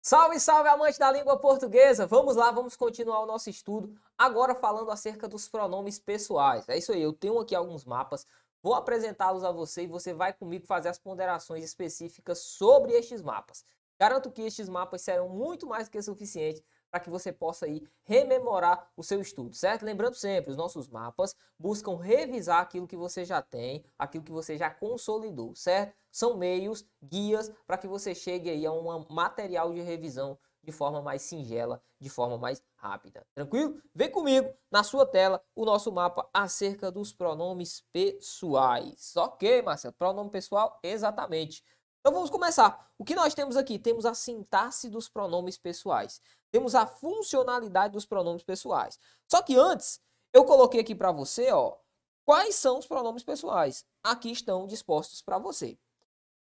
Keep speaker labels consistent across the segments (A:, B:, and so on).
A: Salve, salve, amante da língua portuguesa! Vamos lá, vamos continuar o nosso estudo, agora falando acerca dos pronomes pessoais. É isso aí, eu tenho aqui alguns mapas, vou apresentá-los a você e você vai comigo fazer as ponderações específicas sobre estes mapas. Garanto que estes mapas serão muito mais do que suficientes para que você possa aí rememorar o seu estudo, certo? Lembrando sempre, os nossos mapas buscam revisar aquilo que você já tem, aquilo que você já consolidou, certo? São meios, guias, para que você chegue aí a um material de revisão de forma mais singela, de forma mais rápida. Tranquilo? Vem comigo na sua tela o nosso mapa acerca dos pronomes pessoais. Ok, Marcelo? Pronome pessoal? Exatamente. Então vamos começar. O que nós temos aqui? Temos a sintaxe dos pronomes pessoais. Temos a funcionalidade dos pronomes pessoais. Só que antes, eu coloquei aqui para você, ó, quais são os pronomes pessoais. Aqui estão dispostos para você.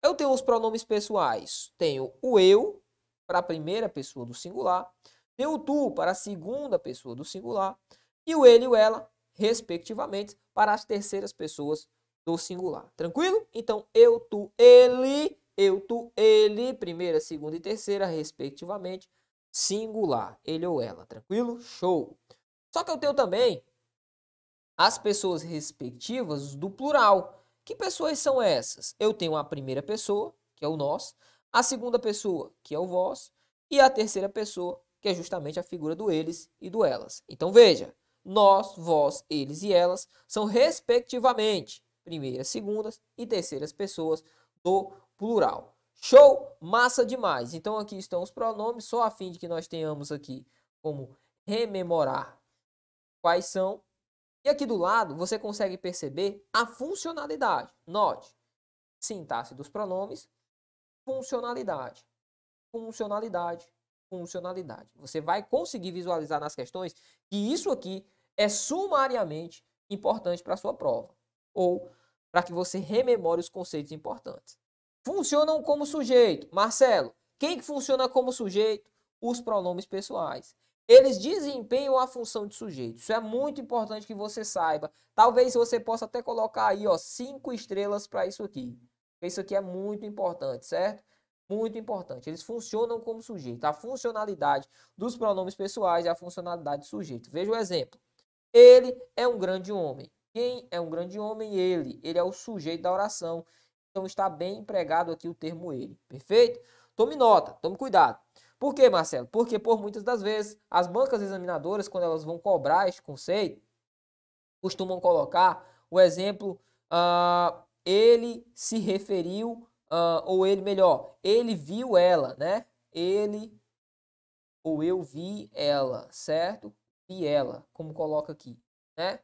A: Eu tenho os pronomes pessoais. Tenho o eu para a primeira pessoa do singular, tenho o tu para a segunda pessoa do singular e o ele e o ela, respectivamente, para as terceiras pessoas do singular. Tranquilo? Então, eu, tu, ele, primeira, segunda e terceira, respectivamente, singular, ele ou ela. Tranquilo? Show! Só que eu tenho também as pessoas respectivas do plural. Que pessoas são essas? Eu tenho a primeira pessoa, que é o nós, a segunda pessoa, que é o vós, e a terceira pessoa, que é justamente a figura do eles e do elas. Então veja, nós, vós, eles e elas são respectivamente primeiras, segundas e terceiras pessoas do plural. Show? Massa demais! Então aqui estão os pronomes, só a fim de que nós tenhamos aqui como rememorar quais são. E aqui do lado você consegue perceber a funcionalidade. Note, sintaxe dos pronomes, funcionalidade, funcionalidade, funcionalidade. Você vai conseguir visualizar nas questões que isso aqui é sumariamente importante para a sua prova. Ou para que você rememore os conceitos importantes. Funcionam como sujeito. Marcelo, quem que funciona como sujeito? Os pronomes pessoais. Eles desempenham a função de sujeito. Isso é muito importante que você saiba. Talvez você possa até colocar aí, ó, 5 estrelas para isso aqui. Isso aqui é muito importante, certo? Muito importante. Eles funcionam como sujeito. A funcionalidade dos pronomes pessoais é a funcionalidade do sujeito. Veja o exemplo. Ele é um grande homem. Quem é um grande homem? Ele. Ele é o sujeito da oração. Então está bem empregado aqui o termo ele. Perfeito? Tome nota, tome cuidado. Por quê, Marcelo? Porque por muitas das vezes as bancas examinadoras, quando elas vão cobrar este conceito, costumam colocar o exemplo, ele se referiu, ou ele, melhor, ele viu ela, né? Ele ou eu vi ela, certo? Vi ela, como coloca aqui, né?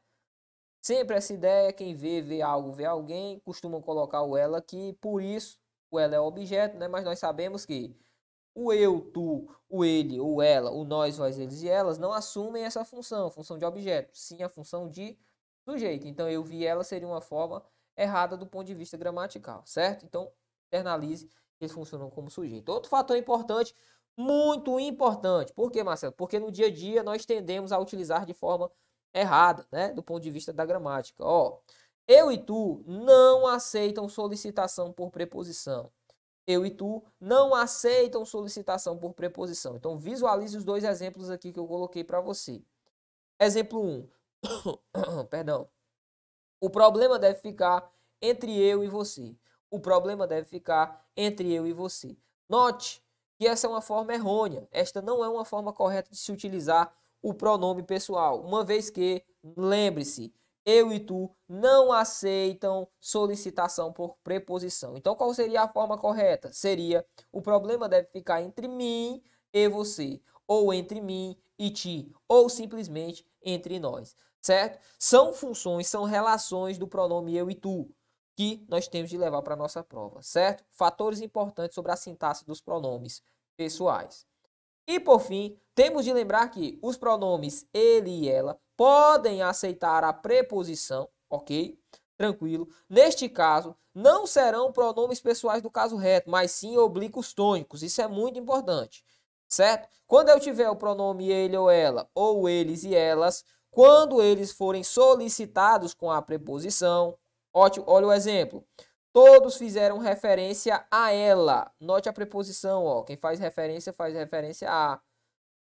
A: Sempre essa ideia, quem vê algo, vê alguém, costumam colocar o ela aqui, por isso o ela é objeto, né? Mas nós sabemos que o eu, tu, o ele, o ela, o nós, vós, eles e elas não assumem essa função de objeto, sim a função de sujeito. Então, eu vi ela seria uma forma errada do ponto de vista gramatical, certo? Então, internalize que eles funcionam como sujeito. Outro fator importante, muito importante. Por quê, Marcelo? Porque no dia a dia nós tendemos a utilizar de forma errada, né? Do ponto de vista da gramática. Ó, eu e tu não aceitam solicitação por preposição. Eu e tu não aceitam solicitação por preposição. Então, visualize os dois exemplos aqui que eu coloquei para você. Exemplo 1. Perdão. O problema deve ficar entre eu e você. O problema deve ficar entre eu e você. Note que essa é uma forma errônea. Esta não é uma forma correta de se utilizar o pronome pessoal. Uma vez que, lembre-se, eu e tu não aceitam solicitação por preposição. Então, qual seria a forma correta? Seria, o problema deve ficar entre mim e você, ou entre mim e ti, ou simplesmente entre nós, certo? São funções, são relações do pronome eu e tu, que nós temos de levar para a nossa prova, certo? Fatores importantes sobre a sintaxe dos pronomes pessoais. E por fim, temos de lembrar que os pronomes ele e ela podem aceitar a preposição, ok? Tranquilo. Neste caso, não serão pronomes pessoais do caso reto, mas sim oblíquos tônicos. Isso é muito importante, certo? Quando eu tiver o pronome ele ou ela, ou eles e elas, quando eles forem solicitados com a preposição, olha o exemplo. Todos fizeram referência a ela. Note a preposição, ó. Quem faz referência a.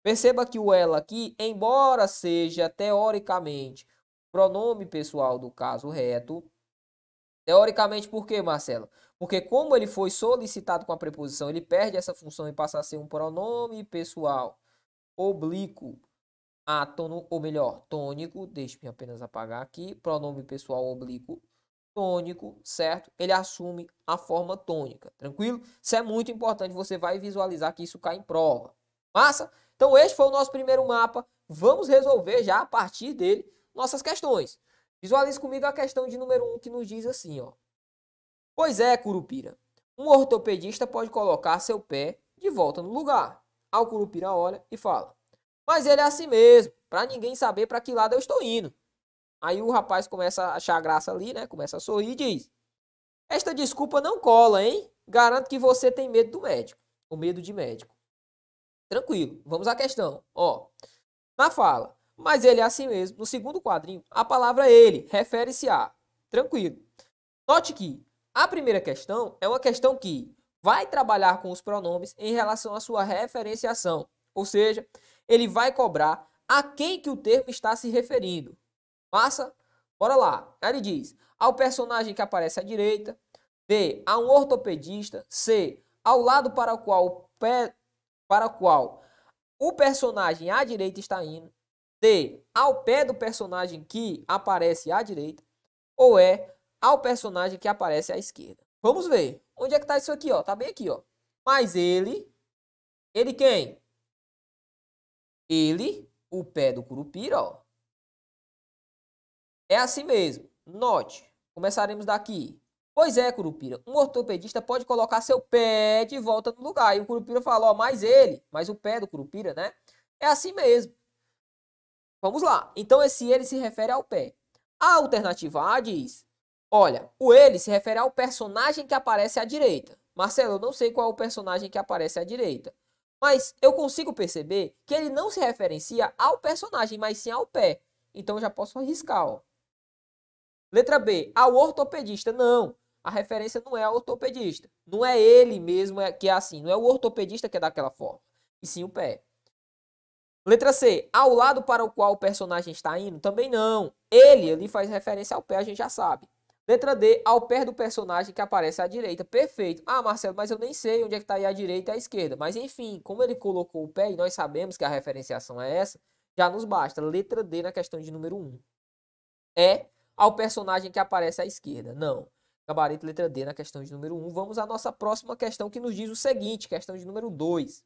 A: Perceba que o ela aqui, embora seja teoricamente pronome pessoal do caso reto, teoricamente por quê, Marcelo? Porque como ele foi solicitado com a preposição, ele perde essa função e passa a ser um pronome pessoal oblíquo átono, ou melhor, tônico. Deixe-me apenas apagar aqui. Pronome pessoal oblíquo tônico, certo? Ele assume a forma tônica, tranquilo? Isso é muito importante, você vai visualizar que isso cai em prova. Massa? Então este foi o nosso primeiro mapa. Vamos resolver já a partir dele nossas questões. Visualize comigo a questão de número 1 que nos diz assim, ó. Pois é, Curupira, um ortopedista pode colocar seu pé de volta no lugar. Aí o Curupira olha e fala: mas ele é assim mesmo, para ninguém saber para que lado eu estou indo. Aí o rapaz começa a achar graça ali, né? Começa a sorrir e diz: esta desculpa não cola, hein? Garanto que você tem medo do médico. O medo de médico. Tranquilo, vamos à questão. Ó, na fala, mas ele é assim mesmo. No segundo quadrinho, a palavra ele refere-se a. Tranquilo. Note que a primeira questão é uma questão que vai trabalhar com os pronomes em relação à sua referenciação. Ou seja, ele vai cobrar a quem que o termo está se referindo. Massa? Bora lá. Ele diz: ao personagem que aparece à direita. B, a um ortopedista. C, ao lado para o qual o personagem à direita está indo. D, ao pé do personagem que aparece à direita. Ou é ao personagem que aparece à esquerda. Vamos ver. Onde é que está isso aqui, ó? Tá bem aqui, ó. Mas ele quem? Ele, o pé do Curupira, ó. É assim mesmo. Note. Começaremos daqui. Pois é, Curupira. Um ortopedista pode colocar seu pé de volta no lugar. E o Curupira fala, ó, mas o pé do Curupira, né? É assim mesmo. Vamos lá. Então esse ele se refere ao pé. A alternativa A diz: olha, o ele se refere ao personagem que aparece à direita. Marcelo, eu não sei qual é o personagem que aparece à direita. Mas eu consigo perceber que ele não se referencia ao personagem, mas sim ao pé. Então eu já posso arriscar, ó. Letra B, ao ortopedista. Não, a referência não é ao ortopedista. Não é ele mesmo que é assim. Não é o ortopedista que é daquela forma. E sim o pé. Letra C, ao lado para o qual o personagem está indo. Também não. Ele ali faz referência ao pé, a gente já sabe. Letra D, ao pé do personagem que aparece à direita. Perfeito. Ah, Marcelo, mas eu nem sei onde é que está aí a direita e a esquerda. Mas enfim, como ele colocou o pé e nós sabemos que a referenciação é essa, já nos basta. Letra D na questão de número 1. É ao personagem que aparece à esquerda. Não. Gabarito letra D na questão de número 1. Vamos à nossa próxima questão que nos diz o seguinte, questão de número 2.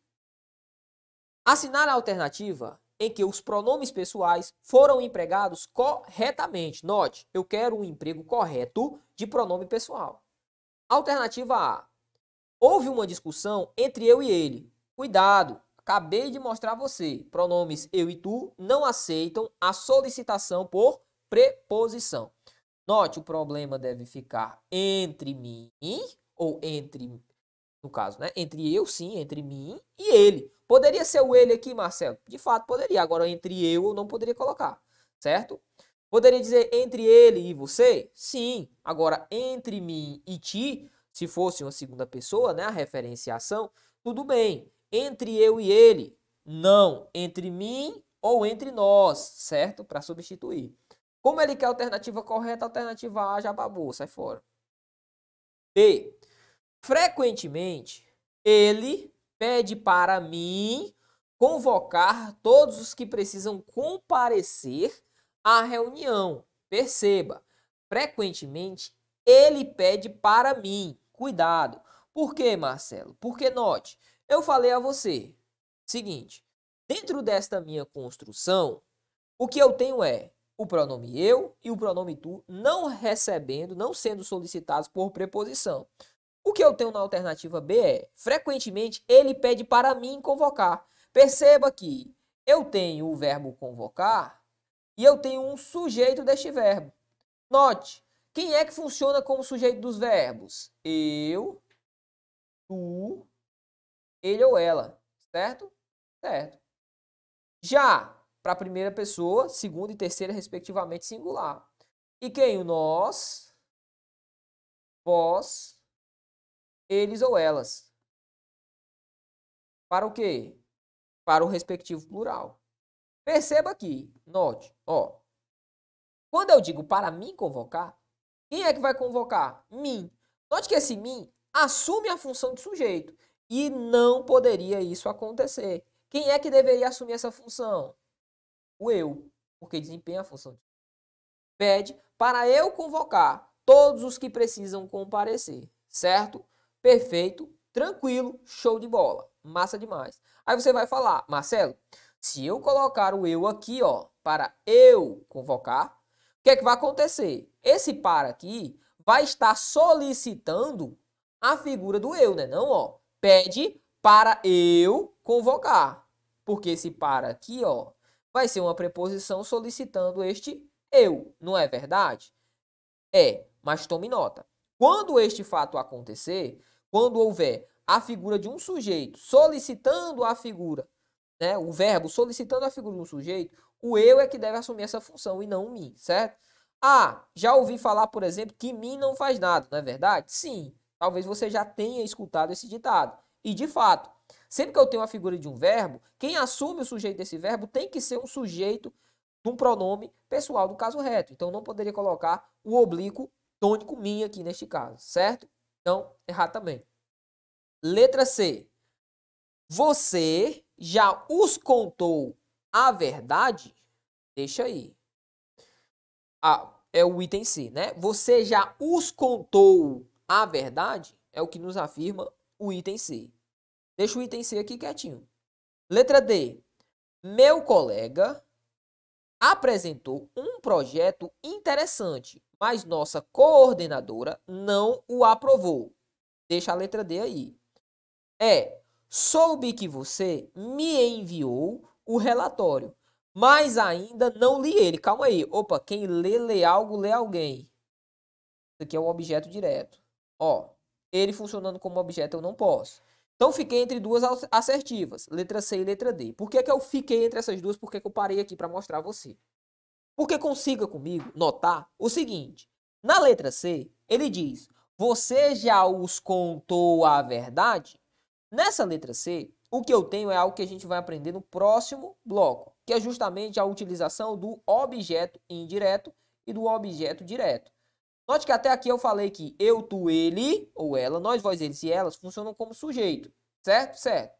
A: Assinar a alternativa em que os pronomes pessoais foram empregados corretamente. Note, eu quero um emprego correto de pronome pessoal. Alternativa A. Houve uma discussão entre eu e ele. Cuidado, acabei de mostrar a você. Pronomes eu e tu não aceitam a solicitação por preposição. Note, o problema deve ficar entre mim ou entre, no caso, né? Entre eu, sim, entre mim e ele. Poderia ser o ele aqui, Marcelo? De fato, poderia. Agora, entre eu não poderia colocar, certo? Poderia dizer entre ele e você? Sim. Agora, entre mim e ti, se fosse uma segunda pessoa, né? A referenciação, tudo bem. Entre eu e ele, não. Entre mim ou entre nós, certo? Para substituir. Como ele quer a alternativa correta, a alternativa A já babou, sai fora. B. Frequentemente, ele pede para mim convocar todos os que precisam comparecer à reunião. Perceba, frequentemente, ele pede para mim. Cuidado. Por quê, Marcelo? Porque, note, eu falei a você, seguinte, dentro desta minha construção, o que eu tenho é o pronome eu e o pronome tu não recebendo, não sendo solicitados por preposição. O que eu tenho na alternativa B é, frequentemente, ele pede para mim convocar. Perceba que eu tenho o verbo convocar e eu tenho um sujeito deste verbo. Note, quem é que funciona como sujeito dos verbos? Eu, tu, ele ou ela, certo? Certo. Já para a primeira pessoa, segunda e terceira, respectivamente, singular. E quem? O nós, vós, eles ou elas. Para o quê? Para o respectivo plural. Perceba aqui, note, ó. Quando eu digo para mim convocar, quem é que vai convocar? Mim. Note que esse mim assume a função de sujeito. E não poderia isso acontecer. Quem é que deveria assumir essa função? O eu, porque desempenha a função. Pede para eu convocar todos os que precisam comparecer, certo? Perfeito, tranquilo, show de bola, massa demais. Aí você vai falar, Marcelo, se eu colocar o eu aqui, ó, para eu convocar, o que é que vai acontecer? Esse para aqui vai estar solicitando a figura do eu, né? Não, ó, pede para eu convocar, porque esse para aqui, ó, vai ser uma preposição solicitando este eu, não é verdade? É, mas tome nota. Quando este fato acontecer, quando houver a figura de um sujeito solicitando a figura, né, o verbo solicitando a figura de um sujeito, o eu é que deve assumir essa função e não o mim, certo? Ah, já ouvi falar, por exemplo, que mim não faz nada, não é verdade? Sim, talvez você já tenha escutado esse ditado. E de fato, sempre que eu tenho a figura de um verbo, quem assume o sujeito desse verbo tem que ser um sujeito de um pronome pessoal do caso reto. Então, não poderia colocar o oblíquo tônico mim aqui neste caso, certo? Então, errado também. Letra C. Você já os contou a verdade? Deixa aí. Ah, é o item C, né? Você já os contou a verdade? É o que nos afirma o item C. Deixa o item C aqui quietinho. Letra D. Meu colega apresentou um projeto interessante, mas nossa coordenadora não o aprovou. Deixa a letra D aí. Soube que você me enviou o relatório, mas ainda não li ele. Calma aí. Opa, quem lê algo, lê alguém. Isso aqui é um objeto direto. Ó, ele funcionando como objeto eu não posso. Então, fiquei entre duas assertivas, letra C e letra D. Por que eu fiquei entre essas duas? Porque eu parei aqui para mostrar a você. Porque consiga comigo notar o seguinte. Na letra C, ele diz, você já os contou a verdade? Nessa letra C, o que eu tenho é algo que a gente vai aprender no próximo bloco, que é justamente a utilização do objeto indireto e do objeto direto. Note que até aqui eu falei que eu, tu, ele ou ela, nós, vós, eles e elas funcionam como sujeito, certo? Certo.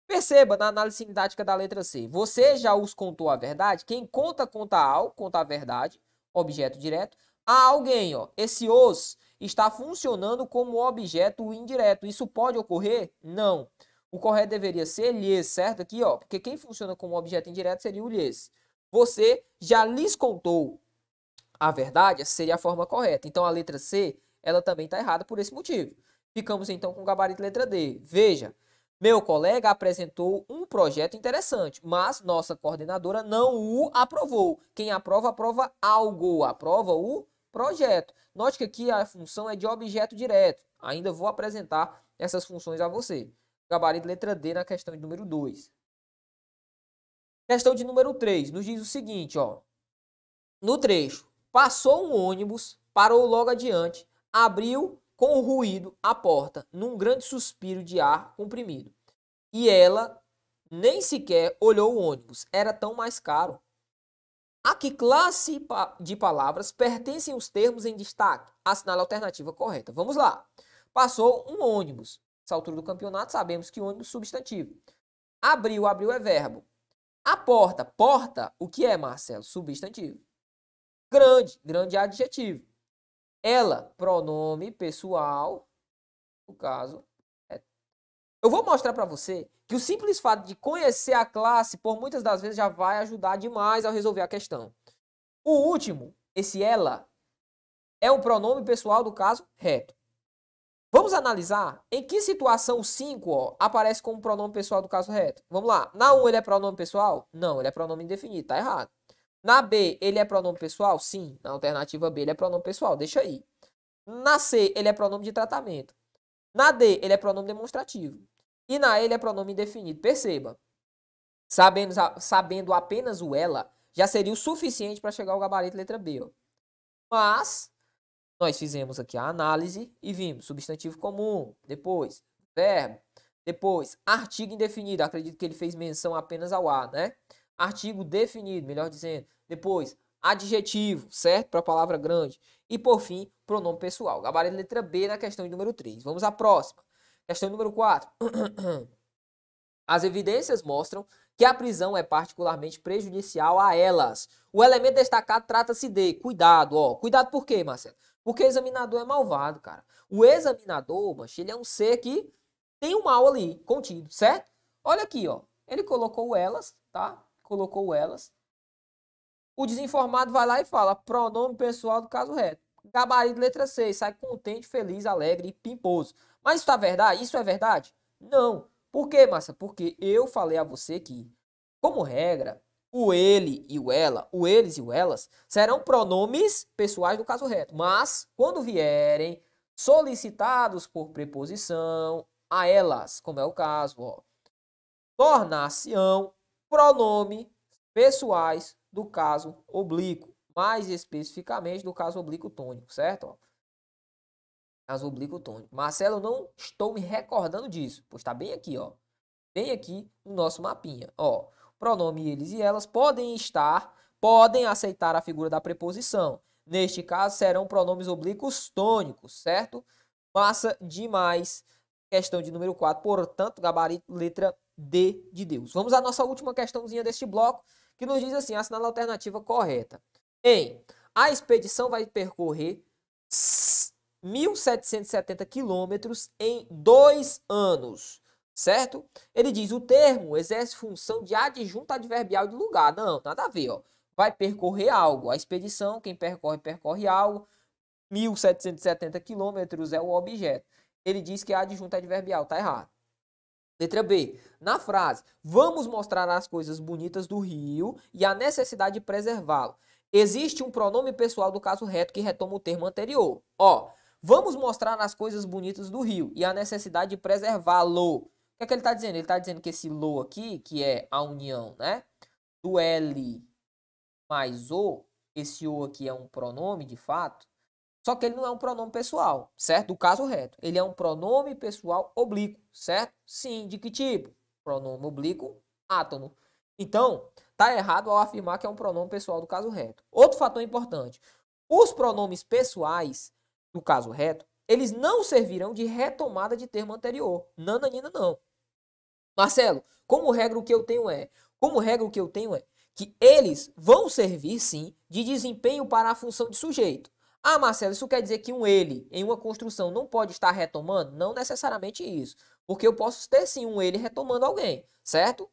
A: Perceba na análise sintática da letra C. Você já os contou a verdade? Quem conta, conta a verdade, objeto direto, a alguém, ó. Esse os está funcionando como objeto indireto. Isso pode ocorrer? Não. O correto deveria ser lhes, certo? Aqui, ó, porque quem funciona como objeto indireto seria o lhes. Você já lhes contou a verdade? Essa seria a forma correta. Então, a letra C, ela também está errada por esse motivo. Ficamos, então, com o gabarito letra D. Veja. Meu colega apresentou um projeto interessante, mas nossa coordenadora não o aprovou. Quem aprova, aprova algo, aprova o projeto. Note que aqui a função é de objeto direto. Ainda vou apresentar essas funções a você. Gabarito letra D na questão de número 2. Questão de número 3 nos diz o seguinte, ó. No trecho, passou um ônibus, parou logo adiante, abriu com ruído a porta, num grande suspiro de ar comprimido. E ela nem sequer olhou o ônibus, era tão mais caro. A que classe de palavras pertencem os termos em destaque? Assinale a alternativa correta. Vamos lá. Passou um ônibus. Nessa altura do campeonato, sabemos que ônibus é substantivo. Abriu, abriu é verbo. A porta, porta, o que é, Marcelo? Substantivo. Grande, grande é adjetivo. Ela, pronome pessoal, no caso. Eu vou mostrar para você que o simples fato de conhecer a classe, por muitas das vezes, já vai ajudar demais a resolver a questão. O último, esse ela, é um pronome pessoal do caso reto. Vamos analisar em que situação o 5 ó, aparece como pronome pessoal do caso reto. Vamos lá. Na 1 ele é pronome pessoal? Não, ele é pronome indefinido, tá errado. Na B, ele é pronome pessoal? Sim. Na alternativa B, ele é pronome pessoal, deixa aí. Na C, ele é pronome de tratamento. Na D, ele é pronome demonstrativo. E na E, ele é pronome indefinido. Perceba. Sabendo apenas o ela, já seria o suficiente para chegar ao gabarito letra B. Ó. Mas, Nós fizemos aqui a análise e vimos substantivo comum, depois verbo, depois artigo indefinido, acredito que ele fez menção apenas ao a, né? Artigo definido, melhor dizendo. Depois adjetivo, certo? Para a palavra grande. E por fim, pronome pessoal. Gabarito letra B na questão número 3. Vamos à próxima. Questão número 4. As evidências mostram que a prisão é particularmente prejudicial a elas. O elemento destacado trata-se de cuidado, ó. Cuidado por quê, Marcelo? Porque o examinador é malvado, cara. O examinador, mas ele é um ser que tem um mal ali contido, certo? Olha aqui, ó. Ele colocou elas, tá? Colocou elas. O desinformado vai lá e fala pronome pessoal do caso reto. Gabarito letra C, sai contente, feliz, alegre e pimposo. Mas isso é verdade? Isso é verdade? Não. Por quê, Massa? Porque eu falei a você que, como regra, o ele e o ela, o eles e o elas, serão pronomes pessoais do caso reto. Mas, quando vierem solicitados por preposição a elas, como é o caso, ó, tornar-se-ão pronomes pessoais do caso oblíquo, mais especificamente do caso oblíquo tônico, certo? Ó, caso oblíquo tônico. Marcelo, não estou me recordando disso, pois está bem aqui, ó, bem aqui no nosso mapinha, ó. Pronome eles e elas podem aceitar a figura da preposição. Neste caso, serão pronomes oblíquos tônicos, certo? Massa demais. Questão de número 4, portanto, gabarito letra D de Deus. Vamos à nossa última questãozinha deste bloco, que nos diz assim, assinala a alternativa correta. A expedição vai percorrer 1.770 quilômetros em 2 anos, certo? Ele diz, o termo exerce função de adjunto adverbial de lugar. Não, nada a ver, ó. Vai percorrer algo. A expedição, quem percorre, percorre algo. 1.770 quilômetros é o objeto. Ele diz que é adjunto adverbial, tá errado. Letra B. Na frase, vamos mostrar as coisas bonitas do rio e a necessidade de preservá-lo. Existe um pronome pessoal do caso reto que retoma o termo anterior. Ó, vamos mostrar as coisas bonitas do rio e a necessidade de preservá-lo. O que é que ele está dizendo? Ele está dizendo que esse lo aqui, que é a união, né, do L mais o, esse o aqui é um pronome de fato, só que ele não é um pronome pessoal, certo? Do caso reto. Ele é um pronome pessoal oblíquo, certo? Sim, de que tipo? Pronome oblíquo átono. Então, tá errado ao afirmar que é um pronome pessoal do caso reto. Outro fator importante. Os pronomes pessoais do caso reto, eles não servirão de retomada de termo anterior. Nananina, não. Marcelo, como regra o que eu tenho é que eles vão servir, sim, de desempenho para a função de sujeito. Ah, Marcelo, isso quer dizer que um ele em uma construção não pode estar retomando? Não necessariamente isso. Porque eu posso ter sim um ele retomando alguém, certo?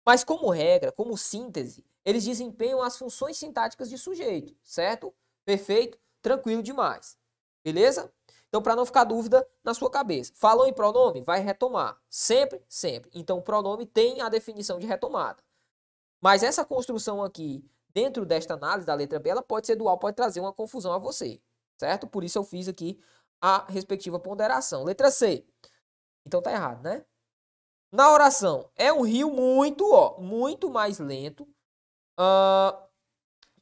A: Mas como regra, como síntese, eles desempenham as funções sintáticas de sujeito, certo? Perfeito? Tranquilo demais. Beleza? Então, para não ficar dúvida na sua cabeça, falou em pronome, vai retomar. Sempre, sempre. Então, o pronome tem a definição de retomada. Mas essa construção aqui, dentro desta análise da letra B, ela pode ser dual, pode trazer uma confusão a você, certo? Por isso eu fiz aqui a respectiva ponderação. Letra C. Então tá errado, né? Na oração, é um rio muito mais lento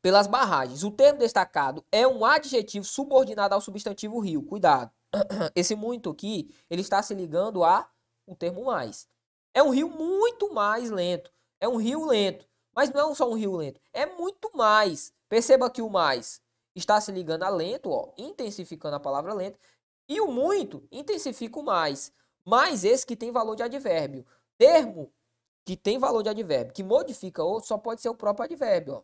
A: pelas barragens. O termo destacado é um adjetivo subordinado ao substantivo rio. Cuidado. Esse muito aqui, ele está se ligando a o termo mais. É um rio muito mais lento. É um rio lento. Mas não é só um rio lento, é muito mais. Perceba que o mais está se ligando a lento, ó, intensificando a palavra lento. E o muito intensifica o mais. Mais esse que tem valor de advérbio. Termo que tem valor de advérbio, que modifica outro, só pode ser o próprio advérbio. Ó.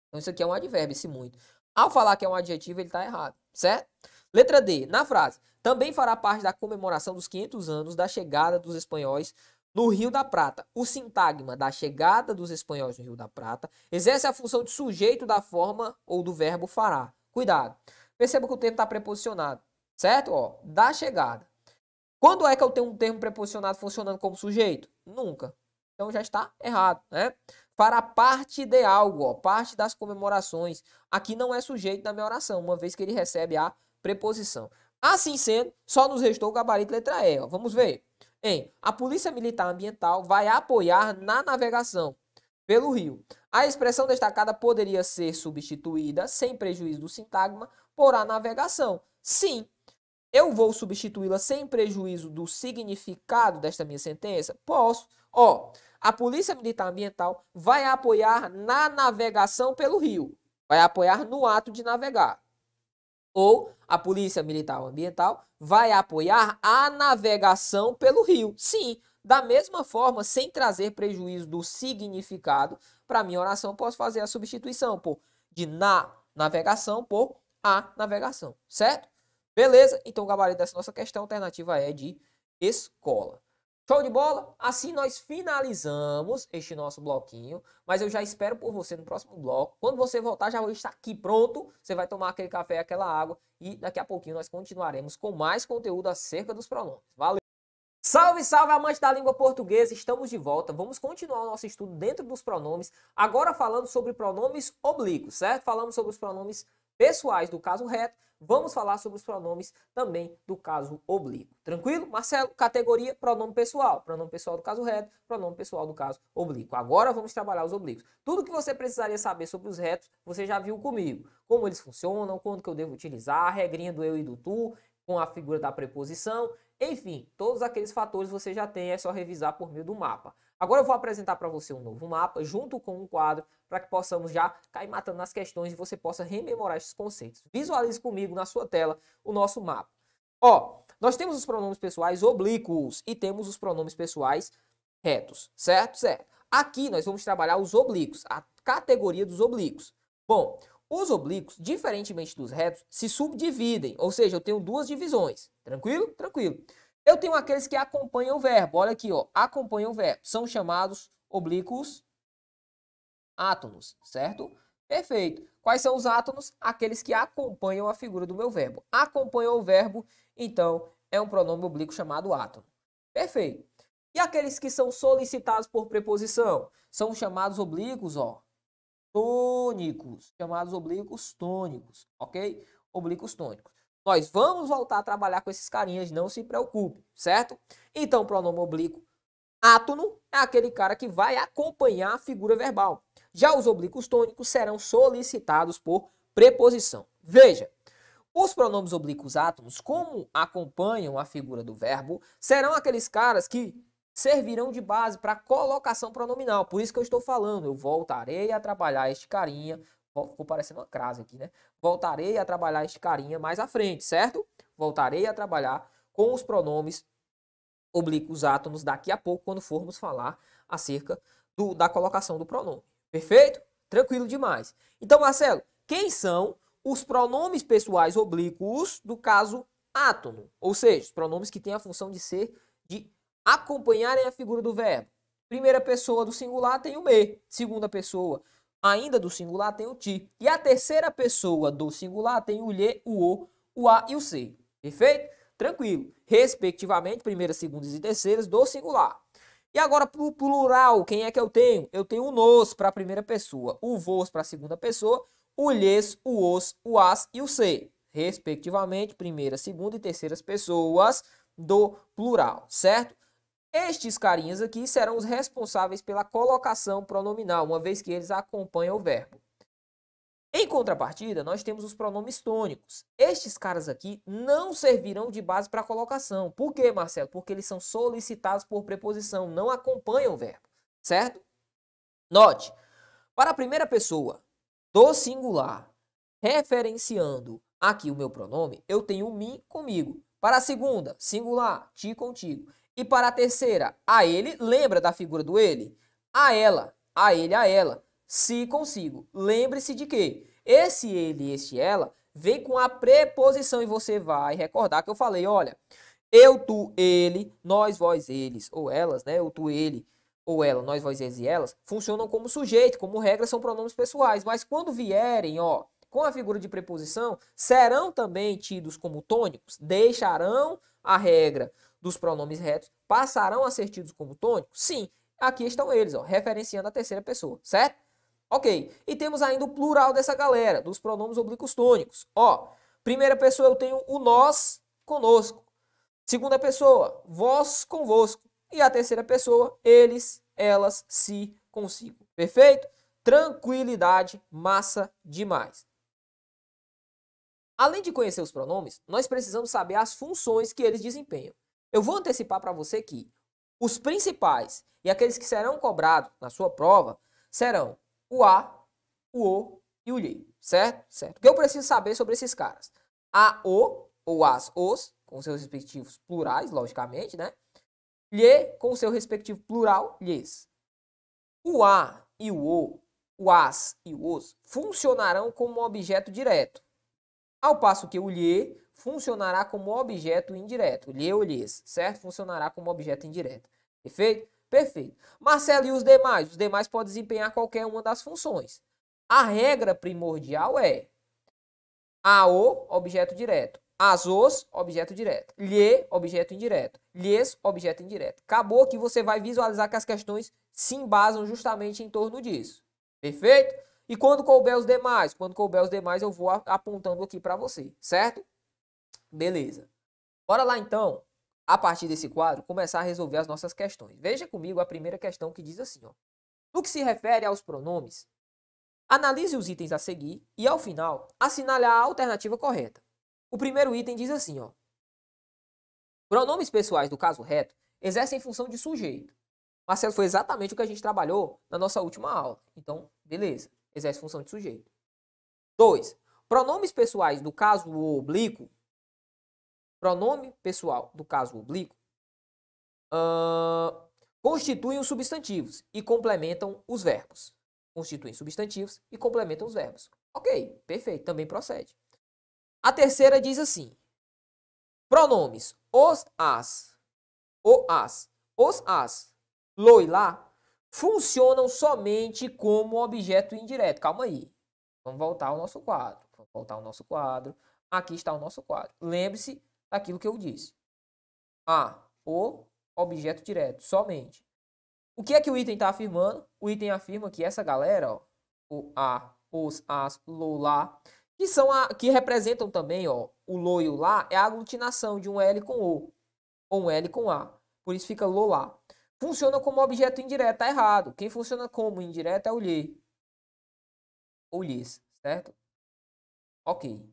A: Então isso aqui é um advérbio, esse muito. Ao falar que é um adjetivo, ele está errado, certo? Letra D, na frase. Também fará parte da comemoração dos 500 anos da chegada dos espanhóis no Rio da Prata. O sintagma da chegada dos espanhóis no Rio da Prata exerce a função de sujeito da forma ou do verbo fará. Cuidado. Perceba que o termo está preposicionado, certo? Ó, da chegada. Quando é que eu tenho um termo preposicionado funcionando como sujeito? Nunca. Então já está errado, né? Fará parte de algo, ó, parte das comemorações. Aqui não é sujeito da minha oração, uma vez que ele recebe a preposição. Assim sendo, só nos restou o gabarito letra E. Ó. Vamos ver. A Polícia Militar Ambiental vai apoiar na navegação pelo rio. A expressão destacada poderia ser substituída, sem prejuízo do sintagma, por a navegação. Sim. Eu vou substituí-la sem prejuízo do significado desta minha sentença? Posso. Ó, a Polícia Militar Ambiental vai apoiar na navegação pelo rio. Vai apoiar no ato de navegar. Ou a Polícia Militar Ambiental vai apoiar a navegação pelo rio. Sim, da mesma forma, sem trazer prejuízo do significado, para minha oração, posso fazer a substituição de na navegação por a navegação, certo? Beleza? Então o gabarito dessa nossa questão alternativa é de escola. Show de bola? Assim nós finalizamos este nosso bloquinho, mas eu já espero por você no próximo bloco. Quando você voltar, já vou estar aqui pronto. Você vai tomar aquele café, aquela água e daqui a pouquinho nós continuaremos com mais conteúdo acerca dos pronomes. Valeu! Salve, salve, amantes da língua portuguesa! Estamos de volta. Vamos continuar o nosso estudo dentro dos pronomes, agora falando sobre pronomes oblíquos, certo? Falamos sobre os pronomes pessoais do caso reto. Vamos falar sobre os pronomes também do caso oblíquo. Tranquilo? Marcelo, categoria pronome pessoal do caso reto, pronome pessoal do caso oblíquo. Agora vamos trabalhar os oblíquos. Tudo que você precisaria saber sobre os retos, você já viu comigo. Como eles funcionam, quando que eu devo utilizar, a regrinha do eu e do tu, com a figura da preposição, enfim, todos aqueles fatores você já tem, é só revisar por meio do mapa. Agora eu vou apresentar para você um novo mapa, junto com um quadro, para que possamos já cair matando nas questões e você possa rememorar esses conceitos. Visualize comigo na sua tela o nosso mapa. Ó, nós temos os pronomes pessoais oblíquos e temos os pronomes pessoais retos, certo? Certo. Aqui nós vamos trabalhar os oblíquos, a categoria dos oblíquos. Bom, os oblíquos, diferentemente dos retos, se subdividem, ou seja, eu tenho duas divisões. Tranquilo? Tranquilo. Eu tenho aqueles que acompanham o verbo. Olha aqui, ó, acompanham o verbo. São chamados oblíquos átonos, certo? Perfeito. Quais são os átonos? Aqueles que acompanham a figura do meu verbo. Acompanham o verbo, então, é um pronome oblíquo chamado átono. Perfeito. E aqueles que são solicitados por preposição? São chamados oblíquos, ó, tônicos. Chamados oblíquos tônicos, ok? Oblíquos tônicos. Nós vamos voltar a trabalhar com esses carinhas, não se preocupe, certo? Então, o pronome oblíquo átono é aquele cara que vai acompanhar a figura verbal. Já os oblíquos tônicos serão solicitados por preposição. Veja, os pronomes oblíquos átonos, como acompanham a figura do verbo, serão aqueles caras que servirão de base para colocação pronominal. Por isso que eu estou falando, eu voltarei a trabalhar este carinha. Ficou parecendo uma crase aqui, né? Voltarei a trabalhar este carinha mais à frente, certo? Voltarei a trabalhar com os pronomes oblíquos átonos daqui a pouco, quando formos falar acerca da colocação do pronome. Perfeito? Tranquilo demais. Então, Marcelo, quem são os pronomes pessoais oblíquos do caso átono? Ou seja, os pronomes que têm a função de acompanharem a figura do verbo. Primeira pessoa do singular tem o me. Segunda pessoa ainda do singular tem o ti. E a terceira pessoa do singular tem o lhe, o a e o se. Perfeito? Tranquilo. Respectivamente, primeiras, segundas e terceiras do singular. E agora, para o plural, quem é que eu tenho? Eu tenho o nos para a primeira pessoa, o vos para a segunda pessoa, o lhes, o os, o as e o se. Respectivamente, primeira, segunda e terceiras pessoas do plural, certo? Estes carinhas aqui serão os responsáveis pela colocação pronominal, uma vez que eles acompanham o verbo. Em contrapartida, nós temos os pronomes tônicos. Estes caras aqui não servirão de base para a colocação. Por quê, Marcelo? Porque eles são solicitados por preposição, não acompanham o verbo, certo? Note, para a primeira pessoa do singular, referenciando aqui o meu pronome, eu tenho o mim comigo. Para a segunda, singular, ti contigo. E para a terceira, a ele, lembra da figura do ele? A ela, a ele, a ela, se consigo. Lembre-se de que esse ele e este ela vem com a preposição e você vai recordar que eu falei, olha, eu, tu, ele, nós, vós, eles ou elas, né? Eu, tu, ele ou ela, nós, vós, eles e elas, funcionam como sujeito, como regra são pronomes pessoais, mas quando vierem, ó, com a figura de preposição, serão também tidos como tônicos, deixarão a regra dos pronomes retos, passarão a ser tidos como tônicos? Sim, aqui estão eles, ó, referenciando a terceira pessoa, certo? Ok, e temos ainda o plural dessa galera, dos pronomes oblíquos tônicos. Ó, primeira pessoa eu tenho o nós conosco. Segunda pessoa, vós convosco. E a terceira pessoa, eles, elas, si, consigo. Perfeito? Tranquilidade, massa demais. Além de conhecer os pronomes, nós precisamos saber as funções que eles desempenham. Eu vou antecipar para você que os principais e aqueles que serão cobrados na sua prova serão o a, o o e o lhe, certo? Certo. O que eu preciso saber sobre esses caras? A, o, ou as, os, com seus respectivos plurais, logicamente, né? Lhe, com o seu respectivo plural, lhes. O a e o as e o os, funcionarão como objeto direto, ao passo que o lhe funcionará como objeto indireto. Lhe ou lhes, certo? Funcionará como objeto indireto. Perfeito? Perfeito. Marcelo, e os demais? Os demais podem desempenhar qualquer uma das funções. A regra primordial é a, o, objeto direto. As, os, objeto direto. Lhe, objeto indireto. Lhes, objeto indireto. Acabou que você vai visualizar que as questões se embasam justamente em torno disso. Perfeito? E quando couber os demais? Quando couber os demais, eu vou apontando aqui para você, certo? Beleza. Bora lá, então, a partir desse quadro, começar a resolver as nossas questões. Veja comigo a primeira questão que diz assim, ó. No que se refere aos pronomes, analise os itens a seguir e, ao final, assinale a alternativa correta. O primeiro item diz assim, ó. Pronomes pessoais do caso reto exercem função de sujeito. Marcelo, foi exatamente o que a gente trabalhou na nossa última aula. Então, beleza. Exerce função de sujeito. 2. Pronomes pessoais do caso oblíquo. Pronome pessoal do caso oblíquo constituem os substantivos e complementam os verbos. Constituem substantivos e complementam os verbos. Ok, perfeito, também procede. A terceira diz assim. Pronomes os, as, o, as, os, as, lo e lá funcionam somente como objeto indireto. Calma aí. Vamos voltar ao nosso quadro. Vamos voltar ao nosso quadro. Aqui está o nosso quadro. Lembre-se daquilo que eu disse. A, o, objeto direto, somente. O que é que o item está afirmando? O item afirma que essa galera, ó, o a, os, as, lo, lá, que representam também, ó, o lo e o lá, é a aglutinação de um L com O, ou um L com A. Por isso fica lo, lá. Funciona como objeto indireto, tá errado. Quem funciona como indireto é o lhe. Ou lhes, certo? Ok.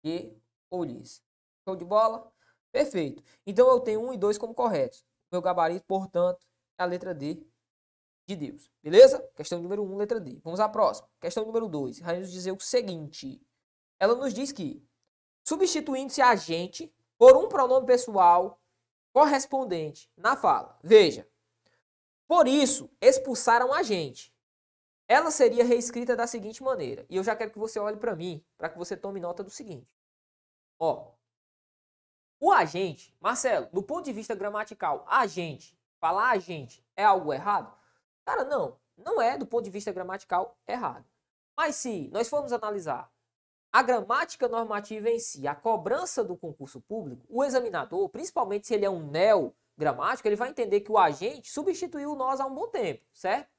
A: E ou lhes. Show de bola? Perfeito. Então eu tenho 1 e 2 como corretos. Meu gabarito, portanto, é a letra D de Deus. Beleza? Questão número 1, letra D. Vamos à próxima. Questão número 2. Vai nos dizer o seguinte. Ela nos diz que, substituindo-se a gente por um pronome pessoal correspondente na fala. Veja. Por isso, expulsaram a gente. Ela seria reescrita da seguinte maneira. E eu já quero que você olhe para mim, para que você tome nota do seguinte. Ó, o agente, Marcelo, do ponto de vista gramatical, agente, falar agente é algo errado? Cara, não é do ponto de vista gramatical errado. Mas se nós formos analisar a gramática normativa em si, a cobrança do concurso público, o examinador, principalmente se ele é um neogramático, ele vai entender que o agente substituiu o nós há um bom tempo, certo?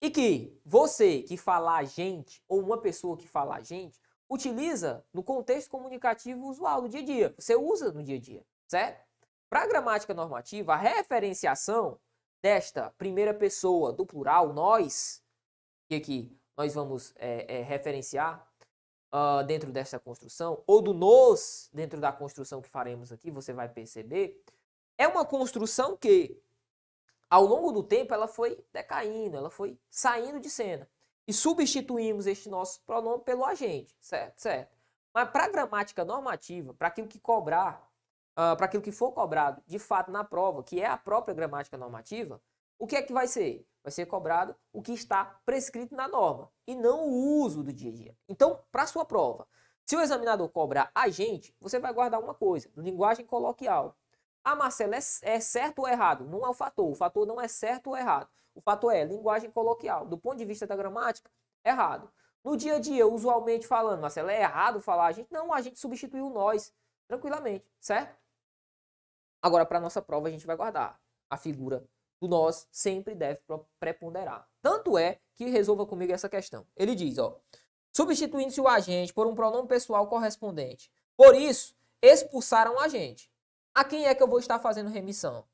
A: E que você que fala agente, ou uma pessoa que fala agente, utiliza no contexto comunicativo usual do dia a dia. Você usa no dia a dia, certo? Para a gramática normativa, a referenciação desta primeira pessoa do plural, nós, que aqui nós vamos referenciar dentro desta construção, ou do nos dentro da construção que faremos aqui, você vai perceber, é uma construção que, ao longo do tempo, ela foi decaindo, ela foi saindo de cena. E substituímos este nosso pronome pelo agente, certo? Certo. Mas para a gramática normativa, para aquilo que cobrar, para aquilo que for cobrado de fato na prova, que é a própria gramática normativa, o que é que vai ser? Vai ser cobrado o que está prescrito na norma e não o uso do dia a dia. Então, para a sua prova, se o examinador cobrar agente, você vai guardar uma coisa, linguagem coloquial. Ah, Marcelo, é certo ou errado? Não é o fator não é certo ou errado. O fator é linguagem coloquial. Do ponto de vista da gramática, errado. No dia a dia, usualmente falando, Marcelo, é errado falar a gente? Não, a gente substituiu o nós, tranquilamente, certo? Agora, para a nossa prova, a gente vai guardar. A figura do nós sempre deve preponderar. Tanto é que resolva comigo essa questão. Ele diz, ó, substituindo-se o agente por um pronome pessoal correspondente. Por isso, expulsaram o agente. A quem é que eu vou estar fazendo remissão?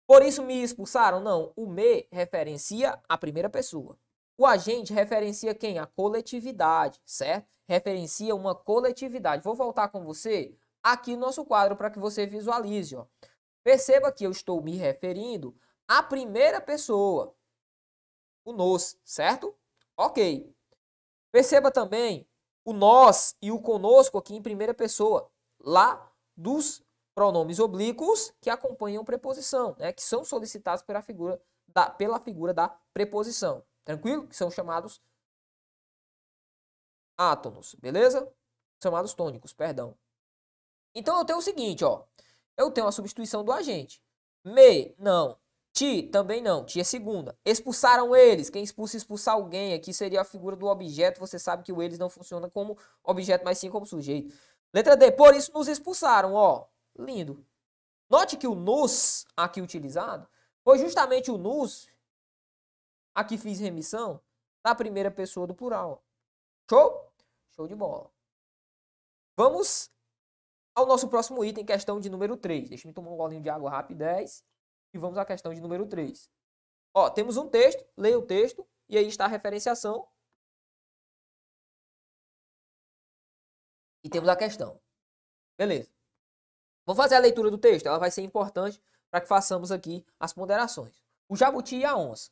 A: Por isso me expulsaram? Não. O me referencia a primeira pessoa. O agente referencia quem? A coletividade, certo? referencia uma coletividade. Vou voltar com você aqui no nosso quadro para que você visualize. Ó. Perceba que eu estou me referindo à primeira pessoa, o nós, certo? Ok. Perceba também o nós e o conosco aqui em primeira pessoa, lá dos pronomes oblíquos que acompanham preposição, né? Que são solicitados pela figura da preposição. Tranquilo? Que são chamados átonos, beleza? Chamados tônicos, perdão. Então eu tenho o seguinte, ó. Eu tenho a substituição do agente. Me, não. Ti, também não. Ti é segunda. Expulsaram eles. Quem expulsar alguém aqui seria a figura do objeto. Você sabe que o eles não funciona como objeto, mas sim como sujeito. Letra D. Por isso nos expulsaram, ó. Lindo. Note que o nos aqui utilizado foi justamente o nos, aqui fiz remissão, da primeira pessoa do plural. Show? Show de bola. Vamos ao nosso próximo item, questão de número 3. Deixa eu tomar um golinho de água rápido, 10. E vamos à questão de número 3. Ó, temos um texto, leia o texto, e aí está a referenciação. E temos a questão. Beleza. Vamos fazer a leitura do texto, ela vai ser importante para que façamos aqui as ponderações. O jabuti e a onça.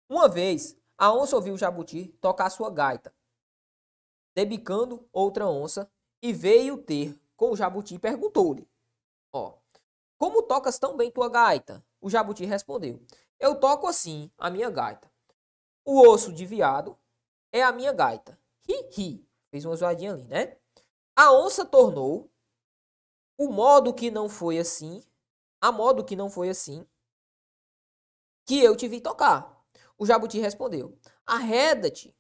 A: Uma vez, a onça ouviu o jabuti tocar sua gaita, debicando outra onça, e veio ter com o jabuti e perguntou-lhe, ó, como tocas tão bem tua gaita? O jabuti respondeu, eu toco assim a minha gaita. O osso de veado é a minha gaita. Ri, ri. Fez uma zoadinha ali, né? A onça tornou a modo que não foi assim que eu te vi tocar. O jabuti respondeu, arreda-te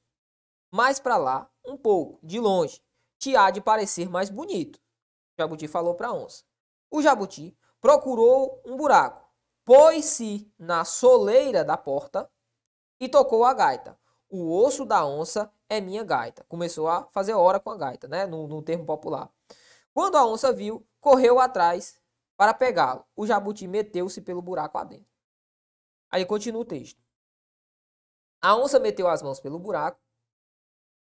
A: mais para lá um pouco, de longe, te há de parecer mais bonito. O jabuti falou para a onça. O jabuti procurou um buraco, pôs-se na soleira da porta e tocou a gaita. O osso da onça é minha gaita. Começou a fazer hora com a gaita, né? No termo popular. Quando a onça viu, correu atrás para pegá-lo. O jabuti meteu-se pelo buraco adentro. Aí continua o texto. A onça meteu as mãos pelo buraco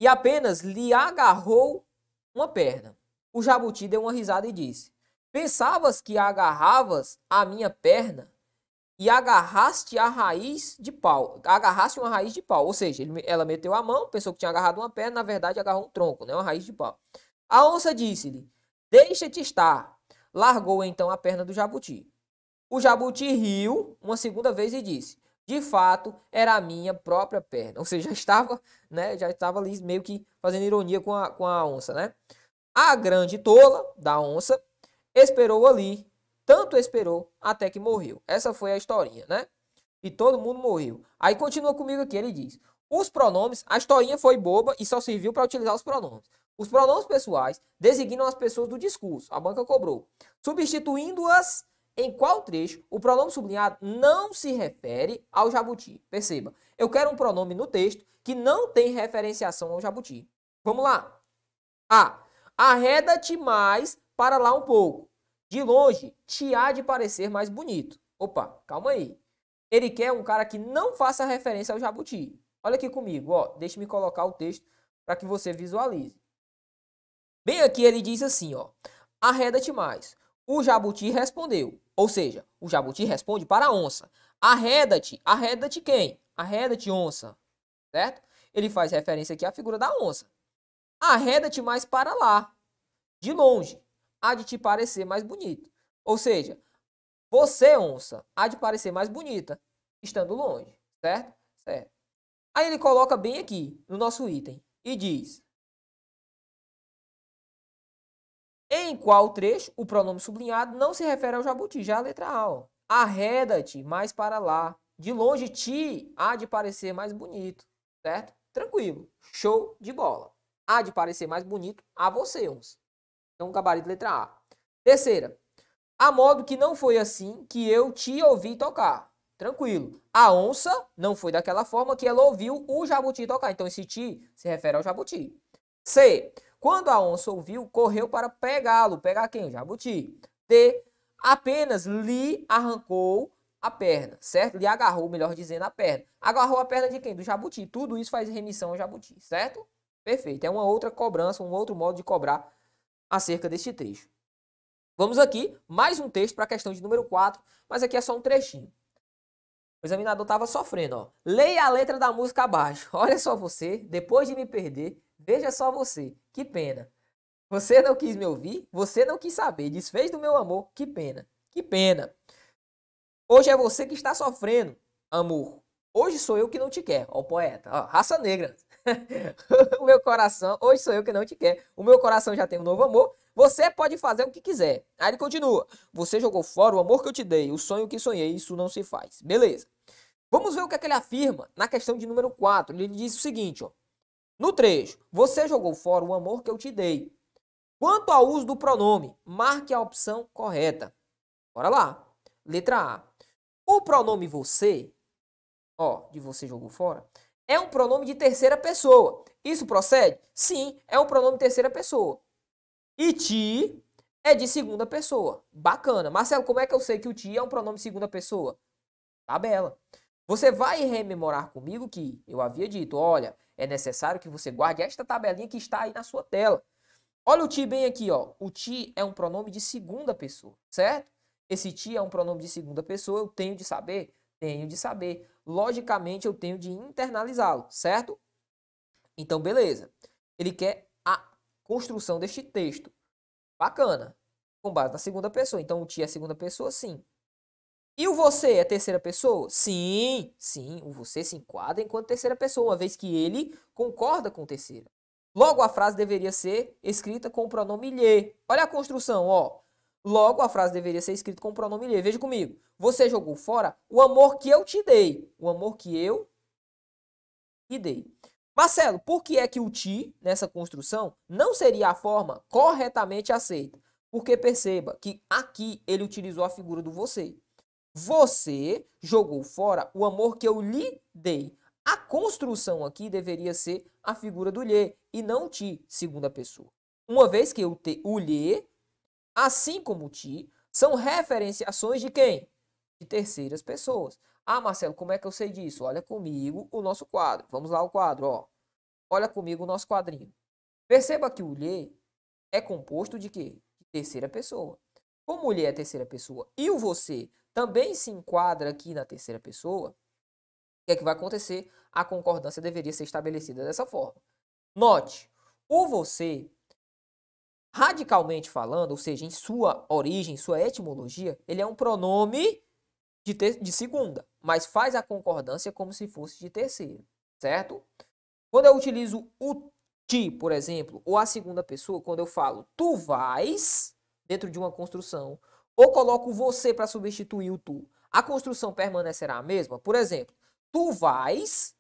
A: e apenas lhe agarrou uma perna. O jabuti deu uma risada e disse, pensavas que agarravas a minha perna e agarraste a raiz de pau. Agarraste uma raiz de pau. Ou seja, ela meteu a mão, pensou que tinha agarrado uma perna, na verdade agarrou um tronco, né? Uma raiz de pau. A onça disse-lhe, deixa-te estar. Largou então a perna do jabuti. O jabuti riu uma segunda vez e disse, de fato, era a minha própria perna. Ou seja, já estava ali meio que fazendo ironia com a onça, né? A grande tola da onça esperou ali, tanto esperou até que morreu. Essa foi a historinha, né? E todo mundo morreu. Aí continua comigo aqui, ele diz, os pronomes, a historinha foi boba e só serviu para utilizar os pronomes. Os pronomes pessoais designam as pessoas do discurso, a banca cobrou, substituindo-as em qual trecho o pronome sublinhado não se refere ao jabuti. Perceba, eu quero um pronome no texto que não tem referenciação ao jabuti. Vamos lá. A. Arreda-te mais para lá um pouco. De longe, te há de parecer mais bonito. Opa, calma aí. Ele quer um cara que não faça referência ao jabuti. Olha aqui comigo, ó. Deixa-me colocar o texto para que você visualize. Bem aqui ele diz assim, ó. Arreda-te mais. O jabuti respondeu. Ou seja, o jabuti responde para a onça. Arreda-te. Arreda-te quem? Arreda-te, onça. Certo? Ele faz referência aqui à figura da onça. Arreda-te mais para lá. De longe. Há de te parecer mais bonito. Ou seja, você, onça, há de parecer mais bonita estando longe. Certo? Certo. Aí ele coloca bem aqui no nosso item e diz: em qual trecho o pronome sublinhado não se refere ao jabuti? Já a letra A. Ó. Arreda-te mais para lá. De longe te há de parecer mais bonito. Certo? Tranquilo. Show de bola. Há de parecer mais bonito a você, onça. Então, gabarito letra A. Terceira. A modo que não foi assim que eu te ouvi tocar. Tranquilo. A onça não foi daquela forma que ela ouviu o jabuti tocar. Então, esse ti se refere ao jabuti. C. Quando a onça ouviu, correu para pegá-lo. Pegar quem? O jabuti. D. Apenas lhe arrancou a perna, certo? Lhe agarrou, melhor dizendo, a perna. Agarrou a perna de quem? Do jabuti. Tudo isso faz remissão ao jabuti, certo? Perfeito. É uma outra cobrança, um outro modo de cobrar acerca deste trecho. Vamos aqui, mais um texto para a questão de número 4, mas aqui é só um trechinho. O examinador estava sofrendo, ó. Leia a letra da música abaixo. Olha só você, depois de me perder, veja só você. Que pena. Você não quis me ouvir, você não quis saber, desfez do meu amor, que pena. Que pena. Hoje é você que está sofrendo, amor. Hoje sou eu que não te quer, ó, o poeta, ó, raça negra. O meu coração, hoje sou eu que não te quer. O meu coração já tem um novo amor. Você pode fazer o que quiser. Aí ele continua. Você jogou fora o amor que eu te dei, o sonho que sonhei, isso não se faz. Beleza. Vamos ver o que é que ele afirma na questão de número 4. Ele diz o seguinte, ó. No trecho, você jogou fora o amor que eu te dei. Quanto ao uso do pronome, marque a opção correta. Bora lá. Letra A. O pronome você, ó, de você jogou fora, é um pronome de terceira pessoa. Isso procede? Sim, é um pronome de terceira pessoa. E ti é de segunda pessoa. Bacana. Marcelo, como é que eu sei que o ti é um pronome de segunda pessoa? Tabela. Você vai rememorar comigo que eu havia dito, olha, é necessário que você guarde esta tabelinha que está aí na sua tela. Olha o ti bem aqui, ó. O ti é um pronome de segunda pessoa, certo? Esse ti é um pronome de segunda pessoa, eu tenho de saber? Tenho de saber. Logicamente, eu tenho de internalizá-lo, certo? Então, beleza. Ele quer a construção deste texto. Bacana. Com base na segunda pessoa. Então, o ti é segunda pessoa, sim. E o você é terceira pessoa? Sim, sim. O você se enquadra enquanto terceira pessoa, uma vez que ele concorda com terceira. Logo, a frase deveria ser escrita com o pronome lhe. Olha a construção, ó. Logo, a frase deveria ser escrita com o pronome lhe. Veja comigo. Você jogou fora o amor que eu te dei. O amor que eu te dei. Marcelo, por que é que o ti, nessa construção, não seria a forma corretamente aceita? Porque perceba que aqui ele utilizou a figura do você. Você jogou fora o amor que eu lhe dei. A construção aqui deveria ser a figura do lhe e não ti, segunda pessoa. Uma vez que o lhe, assim como o ti, são referenciações de quem? De terceiras pessoas. Ah, Marcelo, como é que eu sei disso? Olha comigo o nosso quadro. Vamos lá ao quadro, ó. Olha comigo o nosso quadrinho. Perceba que o lhe é composto de quê? De terceira pessoa. Como o lhe é terceira pessoa e o você também se enquadra aqui na terceira pessoa, o que é que vai acontecer? A concordância deveria ser estabelecida dessa forma. Note, o você, radicalmente falando, ou seja, em sua origem, sua etimologia, ele é um pronome de segunda, mas faz a concordância como se fosse de terceira, certo? Quando eu utilizo o ti, por exemplo, ou a segunda pessoa, quando eu falo tu vais, dentro de uma construção, ou coloco você para substituir o tu, a construção permanecerá a mesma? Por exemplo, tu vais,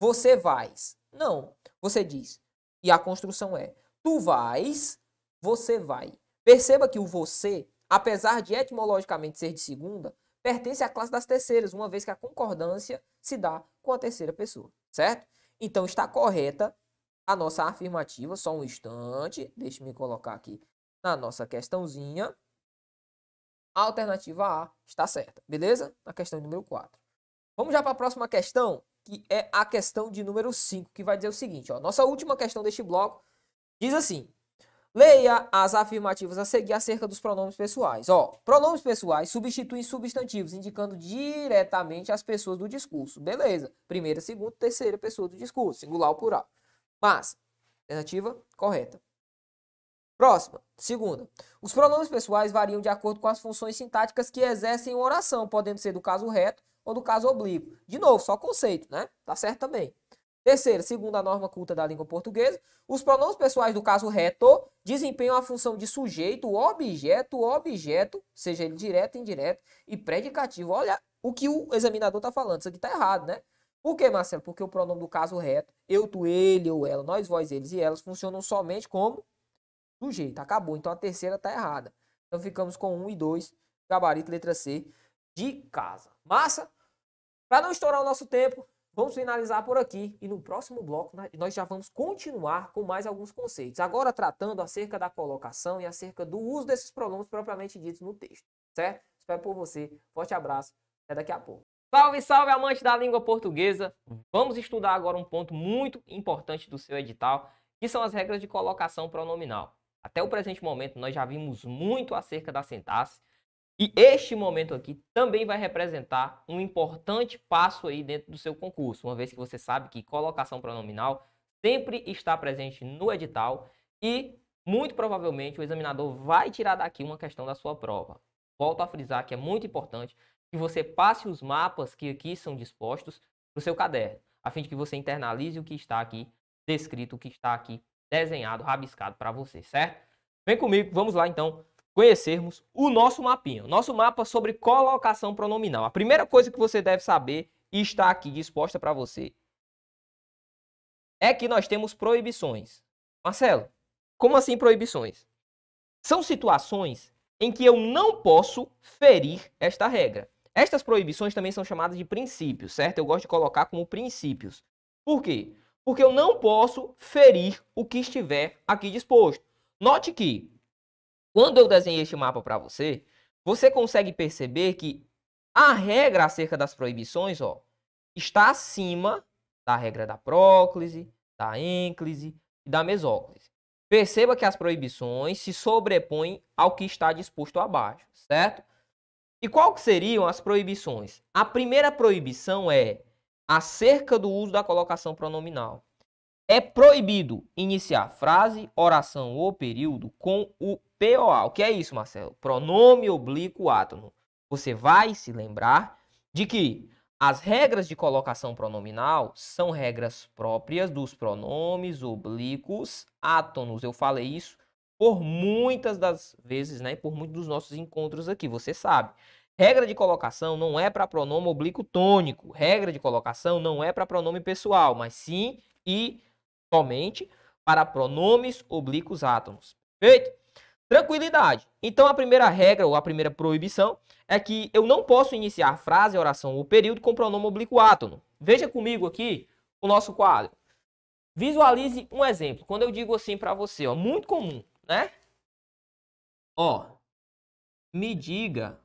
A: você vais. Não, você diz. E a construção é tu vais, você vai. Perceba que o você, apesar de etimologicamente ser de segunda, pertence à classe das terceiras, uma vez que a concordância se dá com a terceira pessoa, certo? Então está correta a nossa afirmativa, só um instante, deixe-me colocar aqui na nossa questãozinha. A alternativa A está certa, beleza? Na questão número 4. Vamos já para a próxima questão, que é a questão de número 5, que vai dizer o seguinte, ó. Nossa última questão deste bloco diz assim: leia as afirmativas a seguir acerca dos pronomes pessoais. Ó, pronomes pessoais substituem substantivos, indicando diretamente as pessoas do discurso. Beleza. Primeira, segunda, terceira pessoa do discurso, singular ou plural. Mas, alternativa correta. Próxima, segunda. Os pronomes pessoais variam de acordo com as funções sintáticas que exercem em oração, podendo ser do caso reto ou do caso oblíquo. De novo, só conceito, né? Tá certo também. Terceira, segundo a norma culta da língua portuguesa, os pronomes pessoais do caso reto desempenham a função de sujeito, objeto, seja ele direto, indireto, e predicativo. Olha o que o examinador está falando, isso aqui está errado, né? Por quê, Marcelo? Porque o pronome do caso reto, eu, tu, ele ou ela, nós, vós, eles e elas, funcionam somente como sujeito. Acabou. Então a terceira está errada. Então ficamos com 1 e 2, gabarito, letra C, de casa. Massa? Para não estourar o nosso tempo, vamos finalizar por aqui e no próximo bloco nós já vamos continuar com mais alguns conceitos. Agora tratando acerca da colocação e acerca do uso desses pronomes propriamente ditos no texto, certo? Espero por você. Forte abraço. Até daqui a pouco. Salve, salve, amante da língua portuguesa! Vamos estudar agora um ponto muito importante do seu edital, que são as regras de colocação pronominal. Até o presente momento, nós já vimos muito acerca da sintaxe, e este momento aqui também vai representar um importante passo aí dentro do seu concurso, uma vez que você sabe que colocação pronominal sempre está presente no edital e, muito provavelmente, o examinador vai tirar daqui uma questão da sua prova. Volto a frisar que é muito importante que você passe os mapas que aqui são dispostos para o seu caderno, a fim de que você internalize o que está aqui descrito, o que está aqui desenhado, rabiscado para você, certo? Vem comigo, vamos lá então conhecermos o nosso mapinha, nosso mapa sobre colocação pronominal. A primeira coisa que você deve saber e está aqui disposta para você é que nós temos proibições. Marcelo, como assim proibições? São situações em que eu não posso ferir esta regra. Estas proibições também são chamadas de princípios, certo? Eu gosto de colocar como princípios. Por quê? Porque eu não posso ferir o que estiver aqui disposto. Note que, quando eu desenhei este mapa para você, você consegue perceber que a regra acerca das proibições, ó, está acima da regra da próclise, da ênclise e da mesóclise. Perceba que as proibições se sobrepõem ao que está disposto abaixo, certo? E qual que seriam as proibições? A primeira proibição é acerca do uso da colocação pronominal. É proibido iniciar frase, oração ou período com o POA. O que é isso, Marcelo? Pronome oblíquo átono. Você vai se lembrar de que as regras de colocação pronominal são regras próprias dos pronomes oblíquos átonos. Eu falei isso por muitas das vezes, né? Por muitos dos nossos encontros aqui, você sabe. Regra de colocação não é para pronome oblíquo tônico. Regra de colocação não é para pronome pessoal, mas sim e somente para pronomes oblíquos átonos. Perfeito? Tranquilidade. Então, a primeira regra, ou a primeira proibição, é que eu não posso iniciar frase, oração ou período com pronome oblíquo átono. Veja comigo aqui o nosso quadro. Visualize um exemplo. Quando eu digo assim para você, ó, muito comum, né? Ó, me diga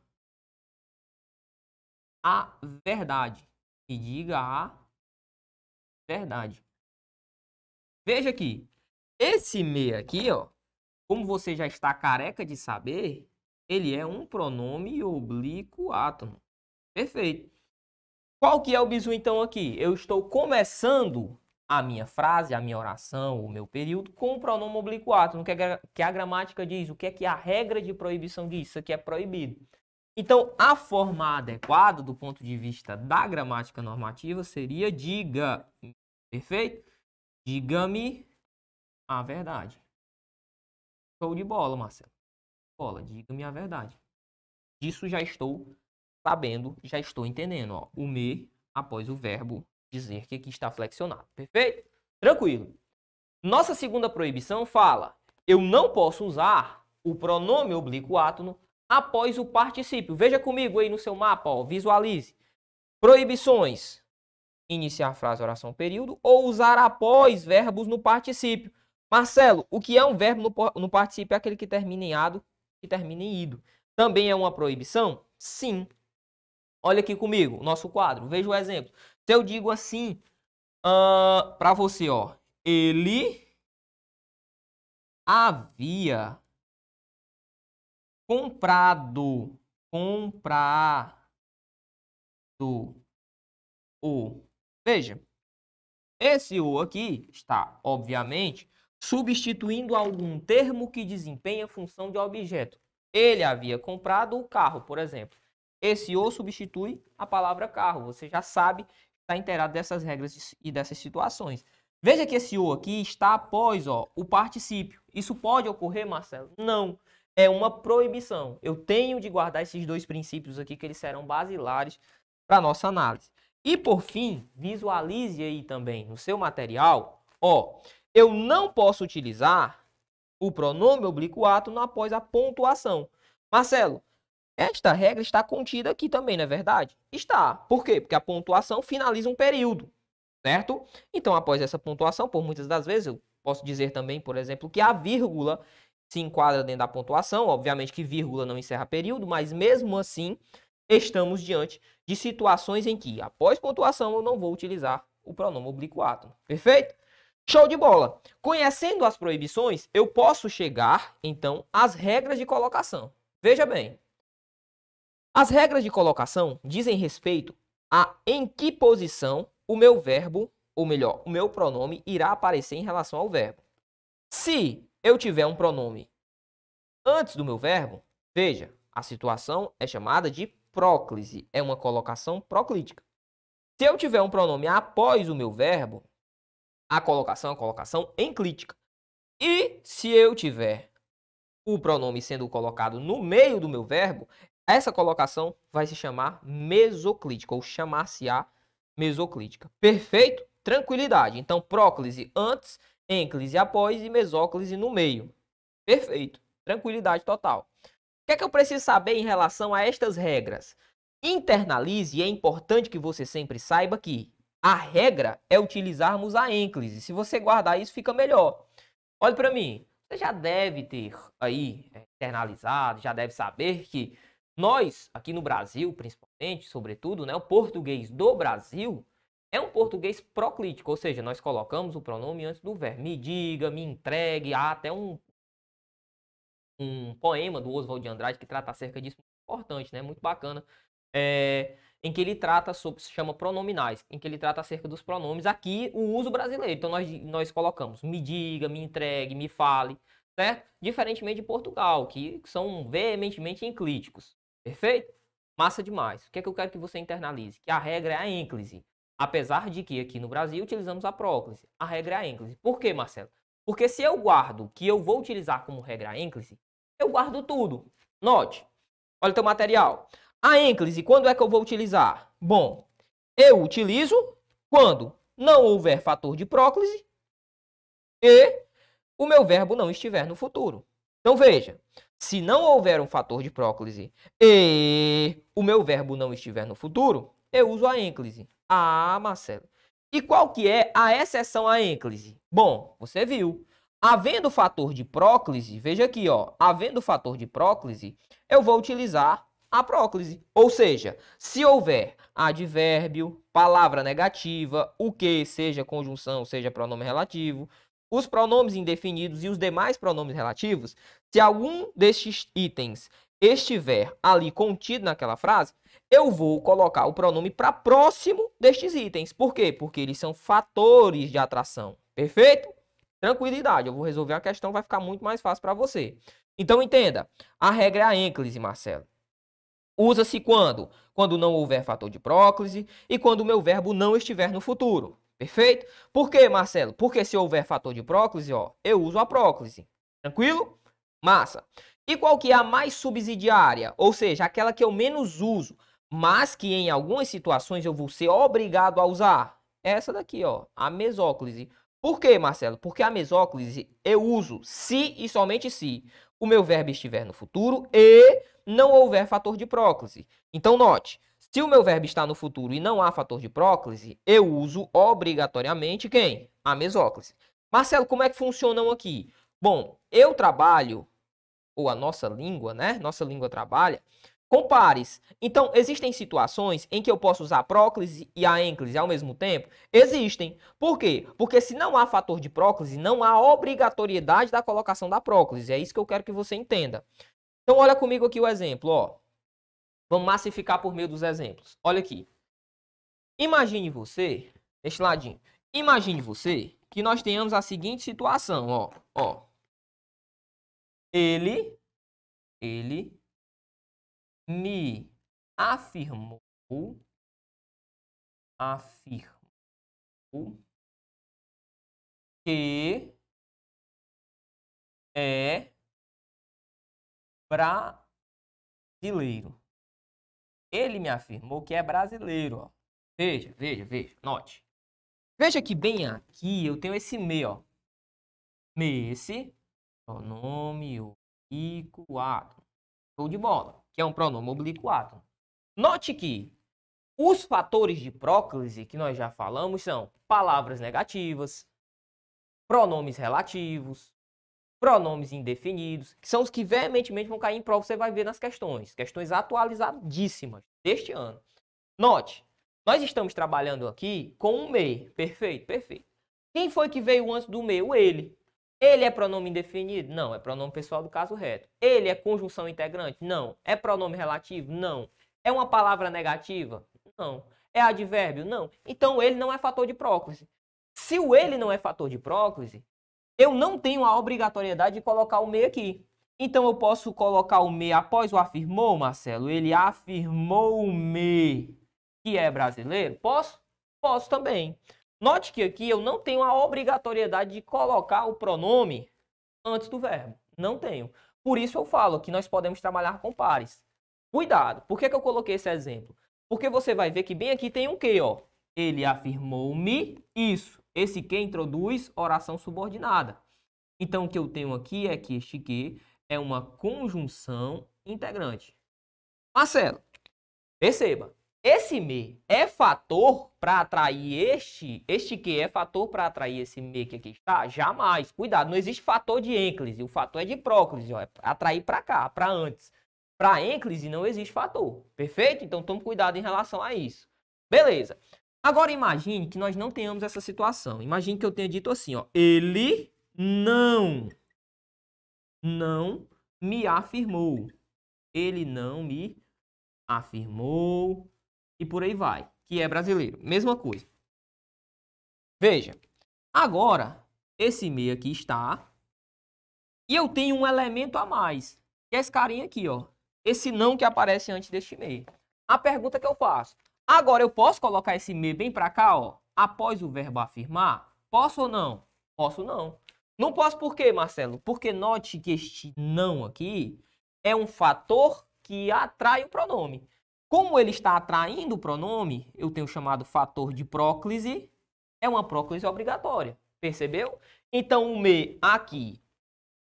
A: a verdade. Me diga a verdade. Veja aqui, esse me aqui, ó, como você já está careca de saber, ele é um pronome oblíquo átono. Perfeito. Qual que é o bizu então aqui? Eu estou começando a minha frase, a minha oração, o meu período com o pronome oblíquo átono, que a gramática diz, o que é que a regra de proibição diz, isso aqui é proibido. Então, a forma adequada do ponto de vista da gramática normativa seria diga. Perfeito? Diga-me a verdade. Show de bola, Marcelo. Bola, diga-me a verdade. Disso já estou sabendo, já estou entendendo. Ó. O me após o verbo dizer que aqui está flexionado. Perfeito? Tranquilo. Nossa segunda proibição fala: eu não posso usar o pronome oblíquo átono após o particípio. Veja comigo aí no seu mapa, ó, visualize. Proibições: iniciar frase, oração, período ou usar após verbos no particípio. Marcelo, o que é um verbo no particípio? É aquele que termina em ado, que termina em ido. Também é uma proibição? Sim. Olha aqui comigo, nosso quadro. Veja o exemplo. Se eu digo assim para você, ó, ele havia comprado o. Veja, esse o aqui está, obviamente, substituindo algum termo que desempenha função de objeto. Ele havia comprado o carro, por exemplo. Esse o substitui a palavra carro. Você já sabe, está inteirado dessas regras e dessas situações. Veja que esse o aqui está após, ó, o particípio. Isso pode ocorrer, Marcelo? Não. É uma proibição. Eu tenho de guardar esses dois princípios aqui, que eles serão basilares para a nossa análise. E, por fim, visualize aí também no seu material, ó, eu não posso utilizar o pronome oblíquo átono após a pontuação. Marcelo, esta regra está contida aqui também, não é verdade? Está. Por quê? Porque a pontuação finaliza um período, certo? Então, após essa pontuação, por muitas das vezes, eu posso dizer também, por exemplo, que a vírgula se enquadra dentro da pontuação. Obviamente que vírgula não encerra período, mas mesmo assim, estamos diante de situações em que, após pontuação, eu não vou utilizar o pronome oblíquo átono. Perfeito? Show de bola! Conhecendo as proibições, eu posso chegar, então, às regras de colocação. Veja bem, as regras de colocação dizem respeito a em que posição o meu verbo, ou melhor, o meu pronome irá aparecer em relação ao verbo. Se eu tiver um pronome antes do meu verbo, veja, a situação é chamada de próclise, é uma colocação proclítica. Se eu tiver um pronome após o meu verbo, a colocação é uma colocação enclítica. E se eu tiver o pronome sendo colocado no meio do meu verbo, essa colocação vai se chamar mesoclítica, ou chamar-se-á mesoclítica. Perfeito? Tranquilidade. Então, próclise antes, ênclise após e mesóclise no meio. Perfeito. Tranquilidade total. O que é que eu preciso saber em relação a estas regras? Internalize, e é importante que você sempre saiba que a regra é utilizarmos a ênclise. Se você guardar isso, fica melhor. Olhe para mim. Você já deve ter aí internalizado, já deve saber que nós, aqui no Brasil, principalmente, sobretudo, né, o português do Brasil é um português proclítico, ou seja, nós colocamos o pronome antes do verbo. Me diga, me entregue, há até um poema do Oswald de Andrade que trata acerca disso, muito importante, né, muito bacana, em que ele trata sobre, se chama pronominais, em que ele trata acerca dos pronomes, aqui o uso brasileiro. Então nós colocamos me diga, me entregue, me fale, certo? Diferentemente de Portugal, que são veementemente enclíticos. Perfeito? Massa demais. O que é que eu quero que você internalize? Que a regra é a ênclise. Apesar de que aqui no Brasil utilizamos a próclise. A regra é a ênclise. Por quê, Marcelo? Porque se eu guardo que eu vou utilizar como regra a ênclise, eu guardo tudo. Note. Olha o teu material. A ênclise, quando é que eu vou utilizar? Bom, eu utilizo quando não houver fator de próclise e o meu verbo não estiver no futuro. Então veja, se não houver um fator de próclise e o meu verbo não estiver no futuro, eu uso a ênclise. Ah, Marcelo. E qual que é a exceção à ênclise? Bom, você viu. Havendo fator de próclise, veja aqui, ó, havendo fator de próclise, eu vou utilizar a próclise. Ou seja, se houver advérbio, palavra negativa, o que, seja conjunção, seja pronome relativo, os pronomes indefinidos e os demais pronomes relativos, se algum destes itens estiver ali contido naquela frase, eu vou colocar o pronome para próximo destes itens. Por quê? Porque eles são fatores de atração. Perfeito? Tranquilidade, eu vou resolver a questão, vai ficar muito mais fácil para você. Então entenda, a regra é a ênclise, Marcelo. Usa-se quando? Quando não houver fator de próclise e quando o meu verbo não estiver no futuro. Perfeito? Por quê, Marcelo? Porque se houver fator de próclise, ó, eu uso a próclise. Tranquilo? Massa. E qual que é a mais subsidiária? Ou seja, aquela que eu menos uso, mas que em algumas situações eu vou ser obrigado a usar? Essa daqui, ó, a mesóclise. Por quê, Marcelo? Porque a mesóclise eu uso se e somente se o meu verbo estiver no futuro e não houver fator de próclise. Então note, se o meu verbo está no futuro e não há fator de próclise, eu uso obrigatoriamente quem? A mesóclise. Marcelo, como é que funcionam aqui? Bom, eu trabalho, ou a nossa língua, né? Nossa língua trabalha com pares. Então, existem situações em que eu posso usar a próclise e a ênclise ao mesmo tempo? Existem. Por quê? Porque se não há fator de próclise, não há obrigatoriedade da colocação da próclise. É isso que eu quero que você entenda. Então, olha comigo aqui o exemplo, ó. Vamos massificar por meio dos exemplos. Olha aqui. Imagine você, este ladinho. Imagine você que nós tenhamos a seguinte situação, ó. Ele me afirmou que é brasileiro. Ele me afirmou que é brasileiro, ó. Veja, note. Veja que bem aqui eu tenho esse me, ó. Me, esse pronome oblíquo átono. Show de bola. Que é um pronome oblíquo átono. Note que os fatores de próclise que nós já falamos são palavras negativas, pronomes relativos, pronomes indefinidos, que são os que veementemente vão cair em prova, você vai ver nas questões atualizadíssimas deste ano. Note, nós estamos trabalhando aqui com um me, perfeito. Quem foi que veio antes do me? O ele. Ele é pronome indefinido? Não, é pronome pessoal do caso reto. Ele é conjunção integrante? Não. É pronome relativo? Não. É uma palavra negativa? Não. É advérbio? Não. Então, ele não é fator de próclise. Se o ele não é fator de próclise, eu não tenho a obrigatoriedade de colocar o me aqui. Então, eu posso colocar o me após o afirmou, Marcelo? Ele afirmou-me que é brasileiro? Posso? Posso também. Note que aqui eu não tenho a obrigatoriedade de colocar o pronome antes do verbo. Não tenho. Por isso eu falo que nós podemos trabalhar com pares. Cuidado. Por que eu coloquei esse exemplo? Porque você vai ver que bem aqui tem um que, ó. Ele afirmou-me isso. Esse que introduz oração subordinada. Então, o que eu tenho aqui é que este que é uma conjunção integrante. Marcelo, perceba. Esse me é fator para atrair este que é fator para atrair esse me que aqui está? Jamais. Cuidado, não existe fator de ênclise. O fator é de próclise, ó, é atrair para cá, para antes. Para ênclise não existe fator. Perfeito? Então tome cuidado em relação a isso. Beleza. Agora imagine que nós não tenhamos essa situação. Imagine que eu tenha dito assim, ó. Ele não me afirmou. Ele não me afirmou. E por aí vai. Que é brasileiro. Mesma coisa. Veja. Agora, esse me aqui está. E eu tenho um elemento a mais. Que é esse carinha aqui, ó. Esse não que aparece antes deste me. A pergunta que eu faço. Agora, eu posso colocar esse me bem para cá, ó. Após o verbo afirmar? Posso ou não? Posso não. Não posso por quê, Marcelo? Porque note que este não aqui é um fator que atrai o pronome. Como ele está atraindo o pronome, eu tenho chamado fator de próclise, é uma próclise obrigatória. Percebeu? Então, o me aqui,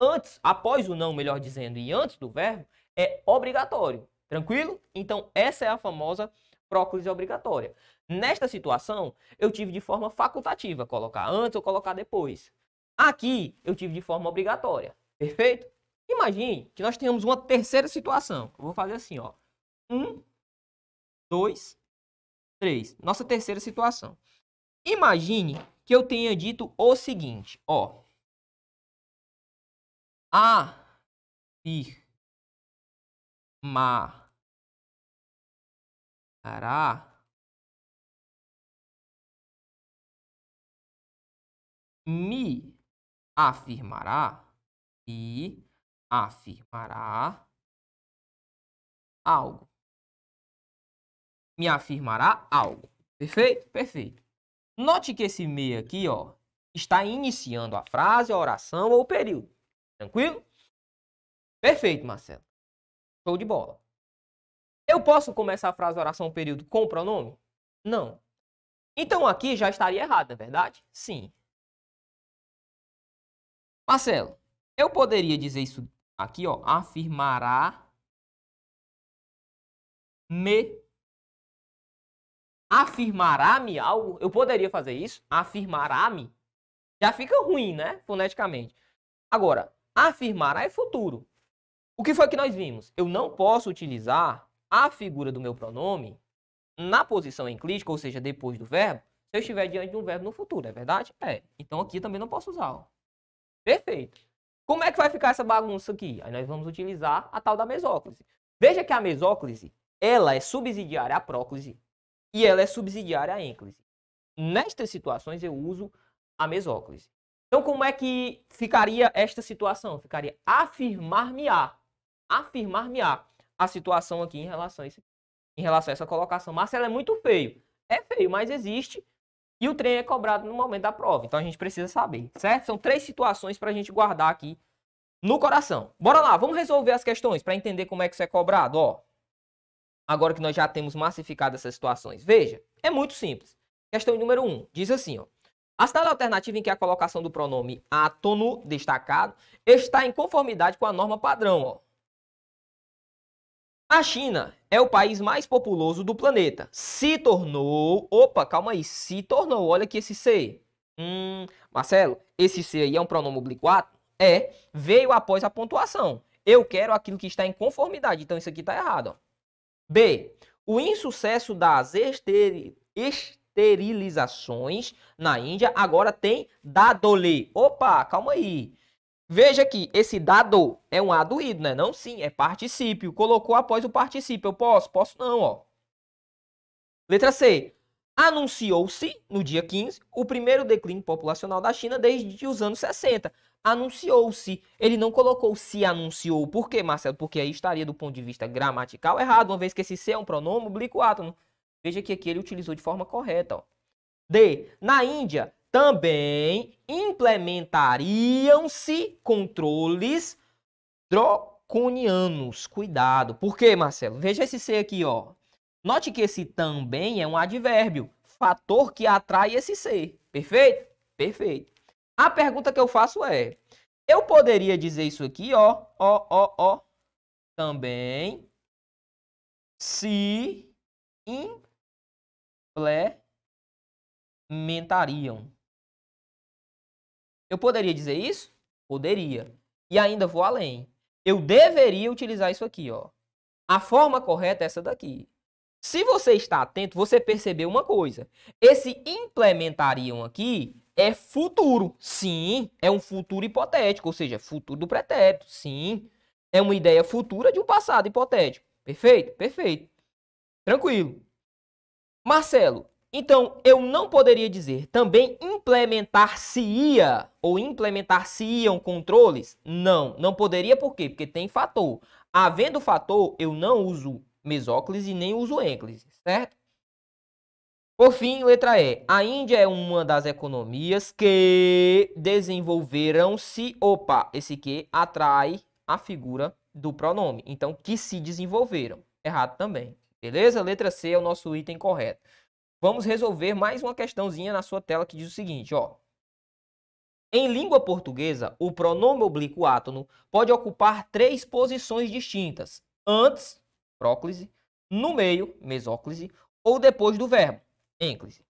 A: antes, após o não, melhor dizendo, e antes do verbo, é obrigatório. Tranquilo? Então, essa é a famosa próclise obrigatória. Nesta situação, eu tive de forma facultativa, colocar antes ou colocar depois. Aqui, eu tive de forma obrigatória. Perfeito? Imagine que nós tenhamos uma terceira situação. Eu vou fazer assim, ó. 1, 2, 3. Nossa terceira situação. Imagine que eu tenha dito o seguinte, ó. Afirmará me afirmará e afirmará algo. Me afirmará algo. Perfeito? Perfeito. Note que esse me aqui, ó, está iniciando a frase, a oração ou o período. Tranquilo? Perfeito, Marcelo. Show de bola. Eu posso começar a frase, a oração ou o período com o pronome? Não. Então aqui já estaria errado, não é verdade? Sim. Marcelo, eu poderia dizer isso aqui, ó, afirmará-me algo? Eu poderia fazer isso? Afirmará-me? Já fica ruim, né? Foneticamente. Agora, afirmará é futuro. O que foi que nós vimos? Eu não posso utilizar a figura do meu pronome na posição enclítica, ou seja, depois do verbo, se eu estiver diante de um verbo no futuro, é verdade? É. Então aqui também não posso usar, ó. Perfeito. Como é que vai ficar essa bagunça aqui? Aí nós vamos utilizar a tal da mesóclise. Veja que a mesóclise, ela é subsidiária à próclise e ela é subsidiária à ênclise. Nestas situações eu uso a mesóclise. Então como é que ficaria esta situação? Ficaria afirmar-me-á. Afirmar-me-á. A situação aqui em relação a essa colocação. Marcelo, é muito feio. É feio, mas existe. E o trem é cobrado no momento da prova. Então a gente precisa saber, certo? São 3 situações para a gente guardar aqui no coração. Bora lá, vamos resolver as questões para entender como é que isso é cobrado. Ó, agora que nós já temos massificado essas situações. Veja, é muito simples. Questão número 1, diz assim, ó. A cidade alternativa em que a colocação do pronome átono destacado está em conformidade com a norma padrão, ó. A China é o país mais populoso do planeta. Se tornou... Opa, calma aí. Se tornou. Olha aqui esse C. Marcelo, esse C aí é um pronome oblíquo? É. Veio após a pontuação. Eu quero aquilo que está em conformidade. Então, isso aqui está errado. Ó. B. O insucesso das esterilizações na Índia, agora tem dado-lhe. Opa, calma aí. Veja que esse dado é um aduído, né? Não, sim, é particípio. Colocou após o particípio. Eu posso? Posso não, ó. Letra C. Anunciou-se, no dia 15, o primeiro declínio populacional da China desde os anos 60. Anunciou-se. Ele não colocou se anunciou. Por quê, Marcelo? Porque aí estaria, do ponto de vista gramatical, errado, uma vez que esse se é um pronome oblíquo átono. Veja que aqui ele utilizou de forma correta, ó. D. Na Índia, também implementariam-se controles draconianos. Cuidado. Por quê, Marcelo? Veja esse C aqui, ó. Note que esse também é um advérbio, fator que atrai esse ser. Perfeito? Perfeito. A pergunta que eu faço é, eu poderia dizer isso aqui, ó, também se implementariam. Eu poderia dizer isso? Poderia. E ainda vou além. Eu deveria utilizar isso aqui, ó. A forma correta é essa daqui. Se você está atento, você percebeu uma coisa. Esse implementariam aqui é futuro. Sim, é um futuro hipotético, ou seja, futuro do pretérito. Sim, é uma ideia futura de um passado hipotético. Perfeito? Perfeito. Tranquilo. Marcelo, então eu não poderia dizer também implementar-se-ia ou implementar-se-iam controles? Não, não poderia por quê? Porque tem fator. Havendo fator, eu não uso mesóclise e nem uso ênclise, certo? Por fim, letra E. A Índia é uma das economias que desenvolveram-se. Opa, esse que atrai a figura do pronome. Então, que se desenvolveram. Errado também. Beleza? Letra C é o nosso item correto. Vamos resolver mais uma questãozinha na sua tela que diz o seguinte, ó. Em língua portuguesa, o pronome oblíquo átono pode ocupar 3 posições distintas. Antes, próclise, no meio, mesóclise, ou depois do verbo, ênclise.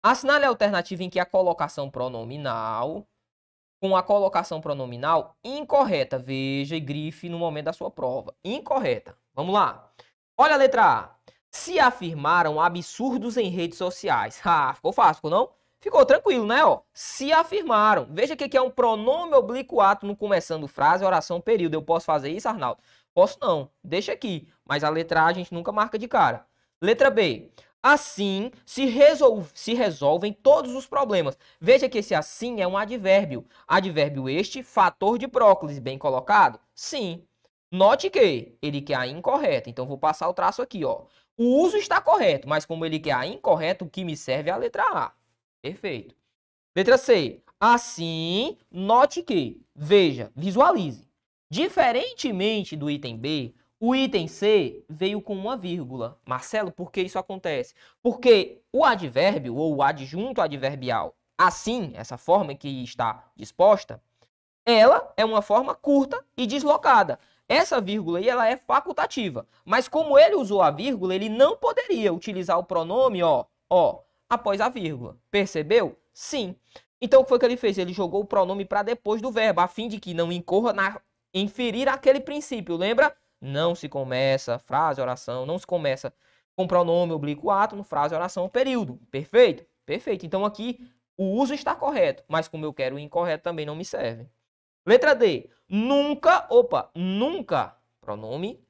A: Assinale a alternativa em que a colocação pronominal, com a colocação pronominal incorreta. Veja e grife no momento da sua prova. Incorreta. Vamos lá. Olha a letra A. Se afirmaram absurdos em redes sociais. Ah, ficou fácil, ficou não? Ficou tranquilo, né? Ó, se afirmaram. Veja que aqui é um pronome oblíquo átono começando frase, oração, período. Eu posso fazer isso, Arnaldo? Posso não. Deixa aqui. Mas a letra A a gente nunca marca de cara. Letra B. Assim se resolvem todos os problemas. Veja que esse assim é um advérbio. Advérbio este, fator de próclise. Bem colocado? Sim. Note que ele quer a incorreta. Então, vou passar o traço aqui, ó. O uso está correto, mas como ele quer a incorreta, o que me serve é a letra A. Perfeito. Letra C. Assim, note que, veja, visualize. Diferentemente do item B, o item C veio com uma vírgula. Marcelo, por que isso acontece? Porque o advérbio ou o adjunto adverbial, assim, essa forma que está disposta, ela é uma forma curta e deslocada. Essa vírgula aí, ela é facultativa. Mas como ele usou a vírgula, ele não poderia utilizar o pronome, ó, após a vírgula. Percebeu? Sim. Então, o que foi que ele fez? Ele jogou o pronome para depois do verbo, a fim de que não incorra em ferir aquele princípio. Lembra? Não se começa frase, oração, não se começa com pronome oblíquo átono, frase, oração, período. Perfeito? Perfeito. Então, aqui, o uso está correto, mas como eu quero o incorreto, também não me serve. Letra D. Nunca, nunca, pronome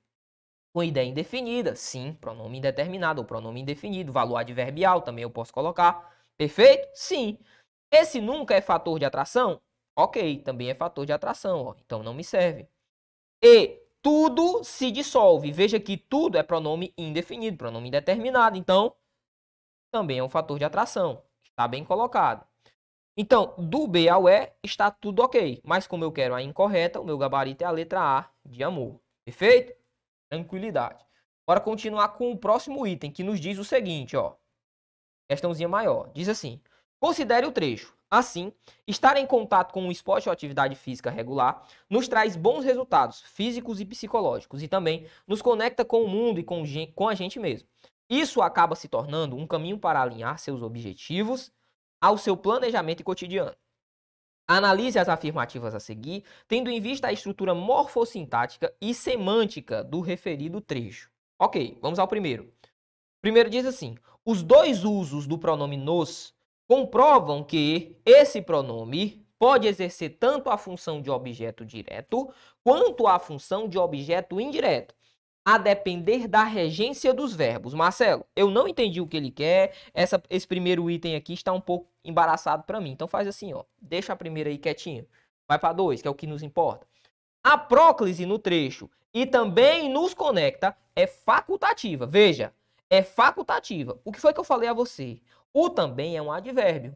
A: com ideia indefinida. Sim, pronome indeterminado ou pronome indefinido. Valor adverbial também eu posso colocar. Perfeito? Sim. Esse nunca é fator de atração? Ok, também é fator de atração, ó, então não me serve. E tudo se dissolve. Veja que tudo é pronome indefinido, pronome indeterminado. Então, também é um fator de atração. Está bem colocado. Então, do B ao E está tudo ok. Mas como eu quero a incorreta, o meu gabarito é a letra A de amor. Perfeito? Tranquilidade. Bora continuar com o próximo item, que nos diz o seguinte, ó. Questãozinha maior. Diz assim. Considere o trecho. Assim, estar em contato com um esporte ou atividade física regular nos traz bons resultados físicos e psicológicos e também nos conecta com o mundo e com a gente mesmo. Isso acaba se tornando um caminho para alinhar seus objetivos ao seu planejamento cotidiano. Analise as afirmativas a seguir, tendo em vista a estrutura morfossintática e semântica do referido trecho. Ok, vamos ao primeiro. O primeiro diz assim: Os dois usos do pronome nos comprovam que esse pronome pode exercer tanto a função de objeto direto quanto a função de objeto indireto, a depender da regência dos verbos. Marcelo, eu não entendi o que ele quer. Esse primeiro item aqui está um pouco embaraçado para mim. Então faz assim, ó, deixa a primeira aí quietinha. Vai para 2, que é o que nos importa. A próclise no trecho e também nos conecta é facultativa. Veja, é facultativa. O que foi que eu falei a você? O também é um advérbio.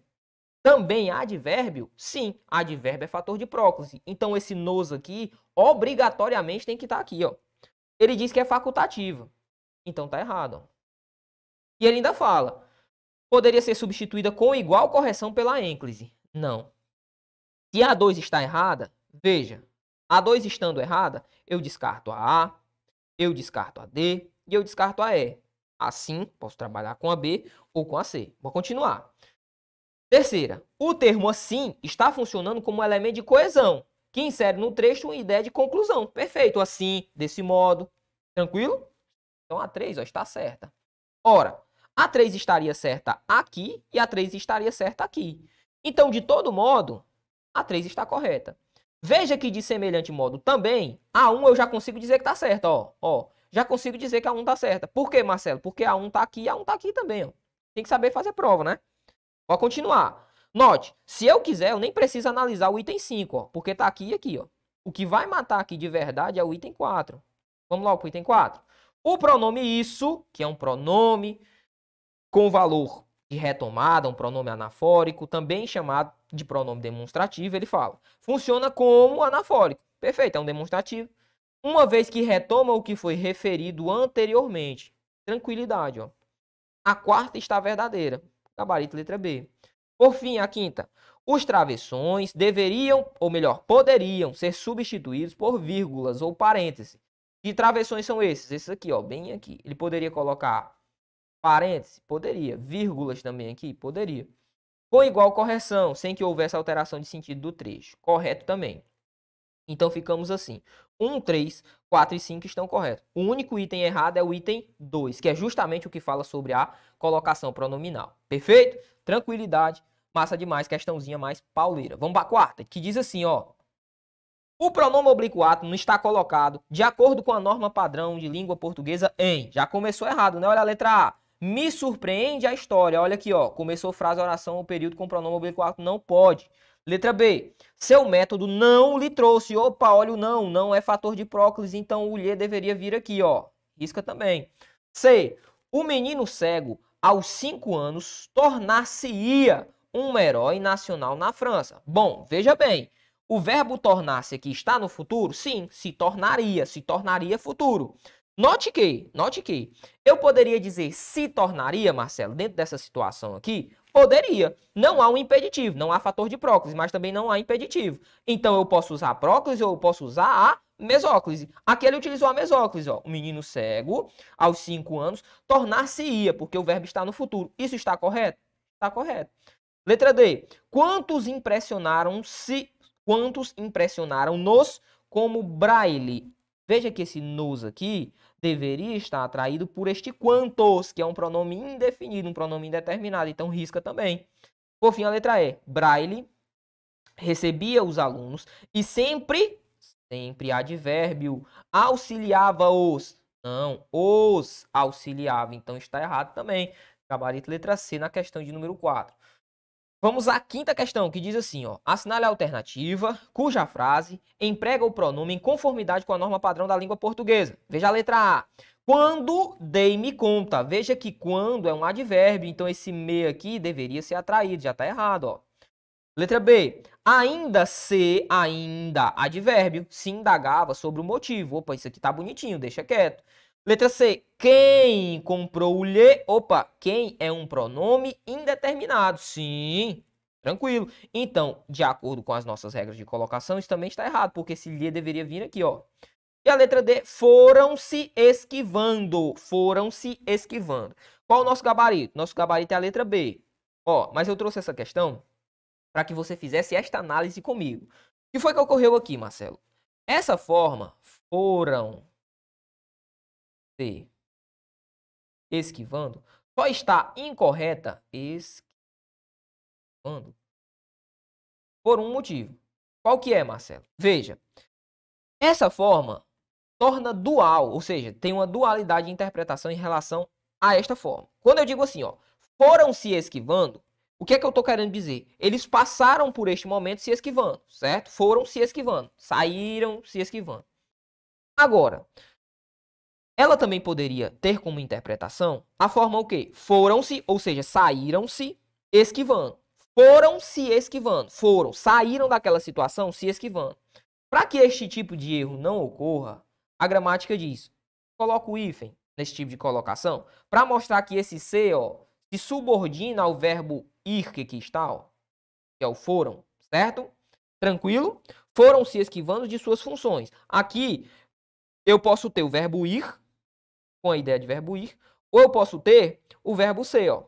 A: Também advérbio? Sim, advérbio é fator de próclise. Então esse nos aqui, obrigatoriamente tem que estar aqui, ó. Ele diz que é facultativa. Então tá errado, ó. E ele ainda fala, poderia ser substituída com igual correção pela ênclise. Não. Se a 2 está errada, veja, a 2 estando errada, eu descarto a A, eu descarto a D e eu descarto a E. Assim, posso trabalhar com a B ou com a C. Vou continuar. Terceira, o termo assim está funcionando como elemento de coesão, que insere no trecho uma ideia de conclusão. Perfeito, assim, desse modo. Tranquilo? Então a 3 ó, está certa. Ora, a 3 estaria certa aqui e a 3 estaria certa aqui. Então, de todo modo, a 3 está correta. Veja que de semelhante modo também, a 1 eu já consigo dizer que está certa. Ó, já consigo dizer que a 1 está certa. Por quê, Marcelo? Porque a 1 está aqui e a 1 está aqui também. Ó. Tem que saber fazer prova, né? Vou continuar. Note, se eu quiser, eu nem preciso analisar o item 5, ó, porque está aqui e aqui. Ó. O que vai matar aqui de verdade é o item 4. Vamos lá para o item 4. O pronome isso, que é um pronome com valor de retomada, um pronome anafórico, também chamado de pronome demonstrativo, ele fala, funciona como anafórico. Perfeito, é um demonstrativo. Uma vez que retoma o que foi referido anteriormente. Tranquilidade, ó. A quarta está verdadeira. Gabarito letra B. Por fim, a quinta. Os travessões deveriam, ou melhor, poderiam ser substituídos por vírgulas ou parênteses. Que travessões são esses? Esses aqui, ó, bem aqui. Ele poderia colocar parênteses? Poderia. Vírgulas também aqui? Poderia. Com igual correção, sem que houvesse alteração de sentido do trecho. Correto também. Então ficamos assim. 1, 3, 4 e 5 estão corretos. O único item errado é o item 2, que é justamente o que fala sobre a colocação pronominal. Perfeito? Tranquilidade. Massa demais, questãozinha mais pauleira. Vamos para a quarta, que diz assim, ó. O pronome oblíquo não está colocado de acordo com a norma padrão de língua portuguesa em. Já começou errado, né? Olha a letra A. Me surpreende a história. Olha aqui, ó. Começou frase, oração ou período com pronome oblíquo não pode. Letra B. Seu método não lhe trouxe. Opa, olha o não. Não é fator de próclise, então o lhe deveria vir aqui, ó. Risca também. C. O menino cego, aos 5 anos, tornar-se-ia um herói nacional na França. Bom, veja bem. O verbo tornar-se aqui está no futuro? Sim, se tornaria futuro. Note que eu poderia dizer se tornaria, Marcelo, dentro dessa situação aqui? Poderia. Não há um impeditivo, não há fator de próclise, mas também não há impeditivo. Então eu posso usar a próclise ou eu posso usar a mesóclise. Aqui ele utilizou a mesóclise, ó. O menino cego, aos 5 anos, tornar-se-ia, porque o verbo está no futuro. Isso está correto? Está correto. Letra D. Quantos impressionaram-nos como braille? Veja que esse nos aqui deveria estar atraído por este quantos, que é um pronome indefinido, um pronome indeterminado. Então, risca também. Por fim, a letra E. Braille recebia os alunos e sempre advérbio, auxiliava-os. Não, os auxiliava. Então, está errado também. Gabarito letra C na questão de número 4. Vamos à quinta questão, que diz assim, ó. Assinale a alternativa, cuja frase emprega o pronome em conformidade com a norma padrão da língua portuguesa. Veja a letra A. Quando dei-me conta. Veja que quando é um advérbio, então esse me aqui deveria ser atraído. Já está errado, ó. Letra B. Ainda advérbio, se indagava sobre o motivo. Opa, isso aqui tá bonitinho, deixa quieto. Letra C. Quem comprou-lhe? Opa, quem é um pronome indeterminado. Sim, tranquilo. Então, de acordo com as nossas regras de colocação, isso também está errado, porque esse lhe deveria vir aqui, ó. E a letra D. Foram-se esquivando. Foram-se esquivando. Qual o nosso gabarito? Nosso gabarito é a letra B. Ó, mas eu trouxe essa questão para que você fizesse esta análise comigo. O que foi que ocorreu aqui, Marcelo? Essa forma, foram se esquivando, só está incorreta esquivando por um motivo. Qual que é, Marcelo? Veja, essa forma torna dual, ou seja, tem uma dualidade de interpretação em relação a esta forma. Quando eu digo assim, ó, foram se esquivando, o que é que eu estou querendo dizer? Eles passaram por este momento se esquivando, certo? Foram se esquivando, saíram se esquivando. Agora, ela também poderia ter como interpretação a forma o quê? Foram-se, ou seja, saíram-se esquivando. Foram-se esquivando. Foram, saíram daquela situação se esquivando. Para que este tipo de erro não ocorra, a gramática diz, coloca o hífen nesse tipo de colocação, para mostrar que esse se, ó, se subordina ao verbo ir que aqui está, ó, que é o foram, certo? Tranquilo? Foram se esquivando de suas funções. Aqui, eu posso ter o verbo ir, com a ideia de verbo ir, ou eu posso ter o verbo ser, ó.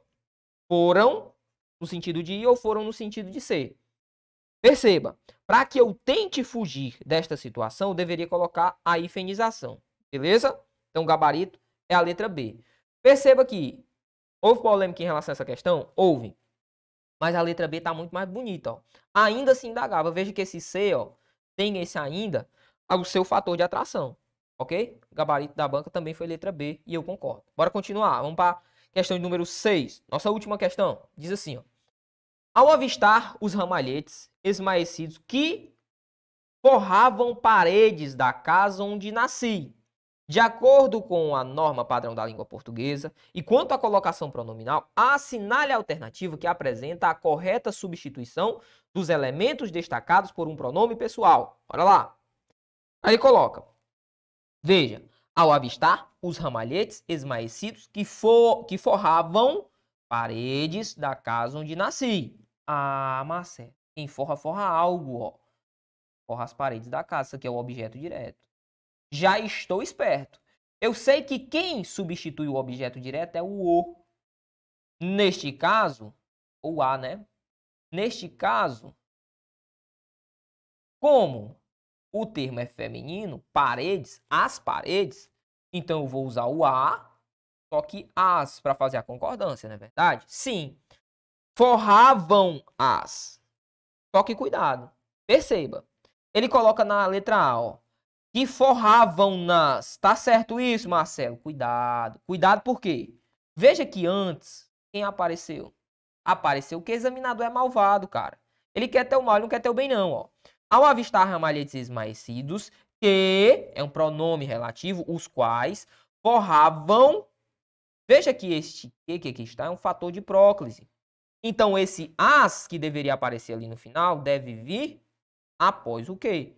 A: Foram no sentido de ir ou foram no sentido de ser. Perceba, para que eu tente fugir desta situação, eu deveria colocar a hifenização, beleza? Então, o gabarito é a letra B. Perceba que houve polêmica em relação a essa questão? Houve. Mas a letra B está muito mais bonita, ó. Ainda se indagava. Veja que esse C, ó, tem esse ainda o seu fator de atração, ok? O gabarito da banca também foi letra B e eu concordo. Bora continuar. Vamos para a questão de número 6. Nossa última questão. Diz assim, ó. Ao avistar os ramalhetes esmaecidos que forravam paredes da casa onde nasci, de acordo com a norma padrão da língua portuguesa, e quanto à colocação pronominal, assinale a alternativa que apresenta a correta substituição dos elementos destacados por um pronome pessoal. Bora lá. Aí coloca. Veja, ao avistar os ramalhetes esmaecidos que forravam paredes da casa onde nasci. Ah, Marcelo, quem forra, forra algo, ó. Forra as paredes da casa, isso aqui é o objeto direto. Já estou esperto. Eu sei que quem substitui o objeto direto é o o. Neste caso, ou a, né? Neste caso, como o termo é feminino, paredes, as paredes, então eu vou usar o a, só que as para fazer a concordância, não é verdade? Sim. Forravam as. Só que cuidado. Perceba. Ele coloca na letra A, ó. Que forravam nas. Tá certo isso, Marcelo? Cuidado. Cuidado por quê? Veja que antes, quem apareceu? Apareceu que o examinador é malvado, cara. Ele quer ter o mal, ele não quer ter o bem não, ó. Ao avistar ramalhetes esmaecidos, que é um pronome relativo, os quais forravam. Veja que este que aqui está é um fator de próclise. Então, esse as que deveria aparecer ali no final deve vir após o quê?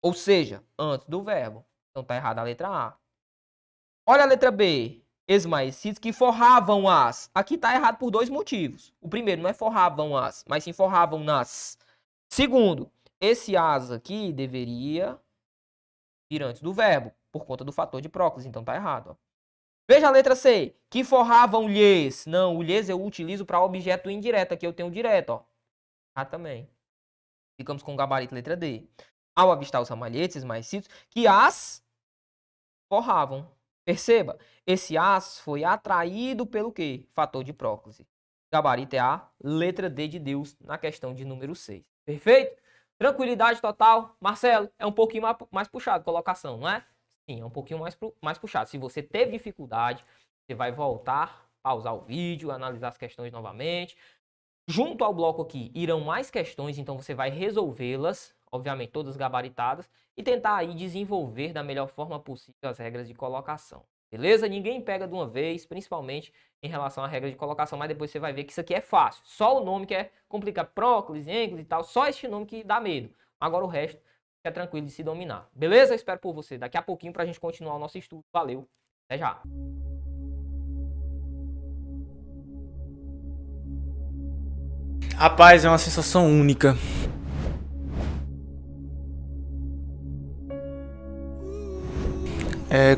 A: Ou seja, antes do verbo. Então, tá errada a letra A. Olha a letra B. Esmaecidos que forravam as. Aqui tá errado por dois motivos. O primeiro não é forravam as, mas sim forravam nas. Segundo, esse as aqui deveria vir antes do verbo, por conta do fator de próclise. Então, tá errado, ó. Veja a letra C, que forravam-lhes. Não, o lhes eu utilizo para objeto indireto. Aqui eu tenho direto, ó. Ah, também. Ficamos com o gabarito letra D. Ao avistar os ramalhetes esmaecidos, que as forravam. Perceba, esse as foi atraído pelo quê? Fator de próclise. Gabarito é a letra D de Deus na questão de número 6. Perfeito? Tranquilidade total. Marcelo, é um pouquinho mais puxado a colocação, não é? Sim, é um pouquinho mais puxado. Se você teve dificuldade, você vai voltar, pausar o vídeo, analisar as questões novamente. Junto ao bloco aqui irão mais questões, então você vai resolvê-las, obviamente todas gabaritadas, e tentar aí desenvolver da melhor forma possível as regras de colocação. Beleza? Ninguém pega de uma vez, principalmente em relação à regra de colocação, mas depois você vai ver que isso aqui é fácil. Só o nome que é complicado, próclise, ênclise e tal, só este nome que dá medo. Agora o resto é tranquilo de se dominar. Beleza? Eu espero por você daqui a pouquinho para a gente continuar o nosso estudo. Valeu, até já!
B: Rapaz, é uma sensação única.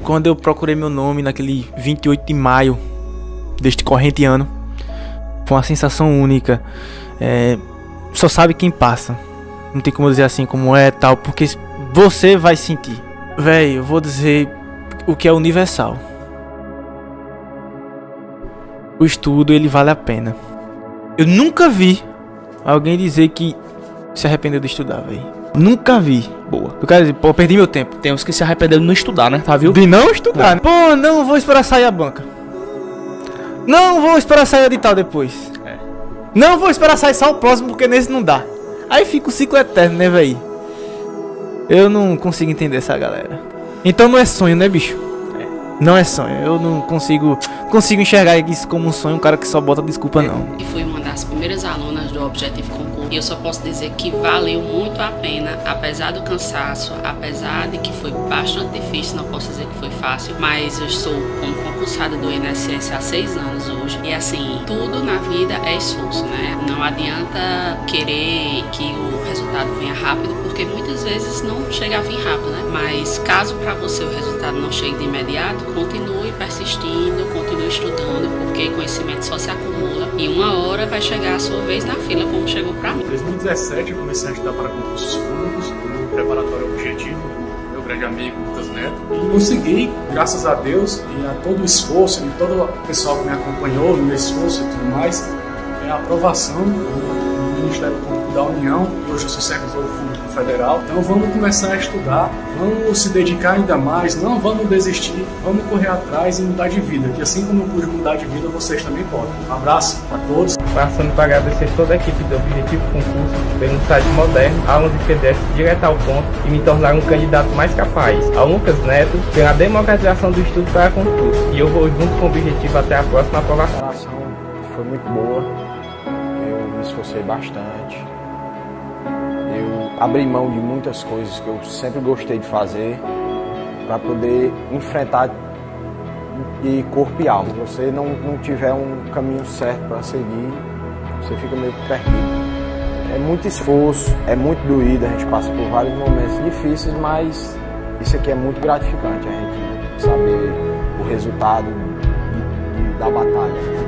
B: Quando eu procurei meu nome naquele 28 de maio deste corrente ano, foi uma sensação única. Só sabe quem passa. Não tem como dizer assim como é tal, porque você vai sentir. Véi, eu vou dizer o que é universal. o estudo ele vale a pena. Eu nunca vi alguém dizer que se arrependeu de estudar, velho. Nunca vi.
C: Boa.
B: Eu quero dizer, pô, eu perdi meu tempo.
C: Tem uns que se arrependeram de não estudar, né? Tá, viu?
B: De não estudar, né? Pô, não vou esperar sair a banca. Não vou esperar sair o edital depois. Não vou esperar sair só o próximo, porque nesse não dá. Aí fica o ciclo eterno, né, velho? Eu não consigo entender essa galera. Então não é sonho, né, bicho? Não é sonho. Eu não consigo enxergar isso como um sonho, um cara que só bota desculpa, não.
D: E fui uma das primeiras alunas do Objetivo Concurso. E eu só posso dizer que valeu muito a pena, apesar do cansaço, apesar de que foi bastante difícil, não posso dizer que foi fácil, mas eu estou como concursada do INSS há 6 anos hoje. E assim, tudo na vida é esforço, né? Não adianta querer que o resultado venha rápido, porque muitas vezes não chega a vir rápido, né? Mas caso para você o resultado não chegue de imediato, continue persistindo, continue estudando, porque conhecimento só se acumula e uma hora vai chegar a sua vez na fila, como chegou para mim.
E: Em 2017 eu comecei a estudar para concursos públicos, no preparatório Objetivo, meu grande amigo Lucas Neto, e consegui, graças a Deus e a todo o esforço e todo o pessoal que me acompanhou no meu esforço e tudo mais, a aprovação do Ministério Público da União, e hoje eu sou servidor público federal. Então vamos começar a estudar, vamos se dedicar ainda mais, não vamos desistir, vamos correr atrás e mudar de vida, que assim como eu pude mudar de vida, vocês também podem. Um abraço a todos.
F: Passando para agradecer toda a equipe do Objetivo Concurso pelo site moderno, aulas de PDF direto ao ponto e me tornar um candidato mais capaz. Ao Lucas Neto pela democratização do estudo para concurso. E eu vou junto com o Objetivo até a próxima aprovação.
G: A preparação foi muito boa, eu me esforcei bastante. Eu abri mão de muitas coisas que eu sempre gostei de fazer para poder enfrentar de corpo e alma. Se você não tiver um caminho certo para seguir, você fica meio perdido. É muito esforço, é muito doído, a gente passa por vários momentos difíceis, mas isso aqui é muito gratificante, a gente saber o resultado da batalha.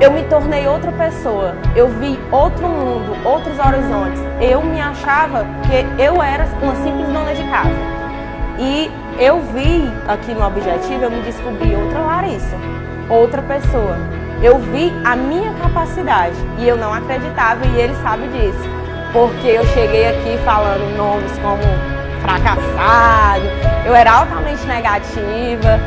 H: Eu me tornei outra pessoa, eu vi outro mundo, outros horizontes. Eu me achava que eu era uma simples dona de casa. E eu vi aqui no Objetivo, eu me descobri outra Larissa, outra pessoa. Eu vi a minha capacidade e eu não acreditava, e ele sabe disso. Porque eu cheguei aqui falando nomes como fracassado, eu era altamente negativa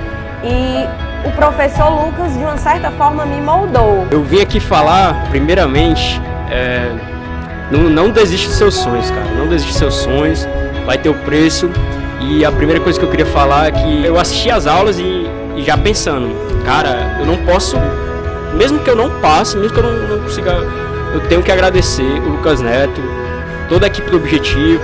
H: e o professor Lucas, de uma certa forma, me moldou.
I: Eu vim aqui falar, primeiramente, não desiste dos seus sonhos, cara. Não desiste dos seus sonhos, vai ter o preço. E a primeira coisa que eu queria falar é que eu assisti às aulas e já pensando, cara, eu não posso, mesmo que eu não passe, mesmo que eu não consiga, eu tenho que agradecer o Lucas Neto, toda a equipe do Objetivo,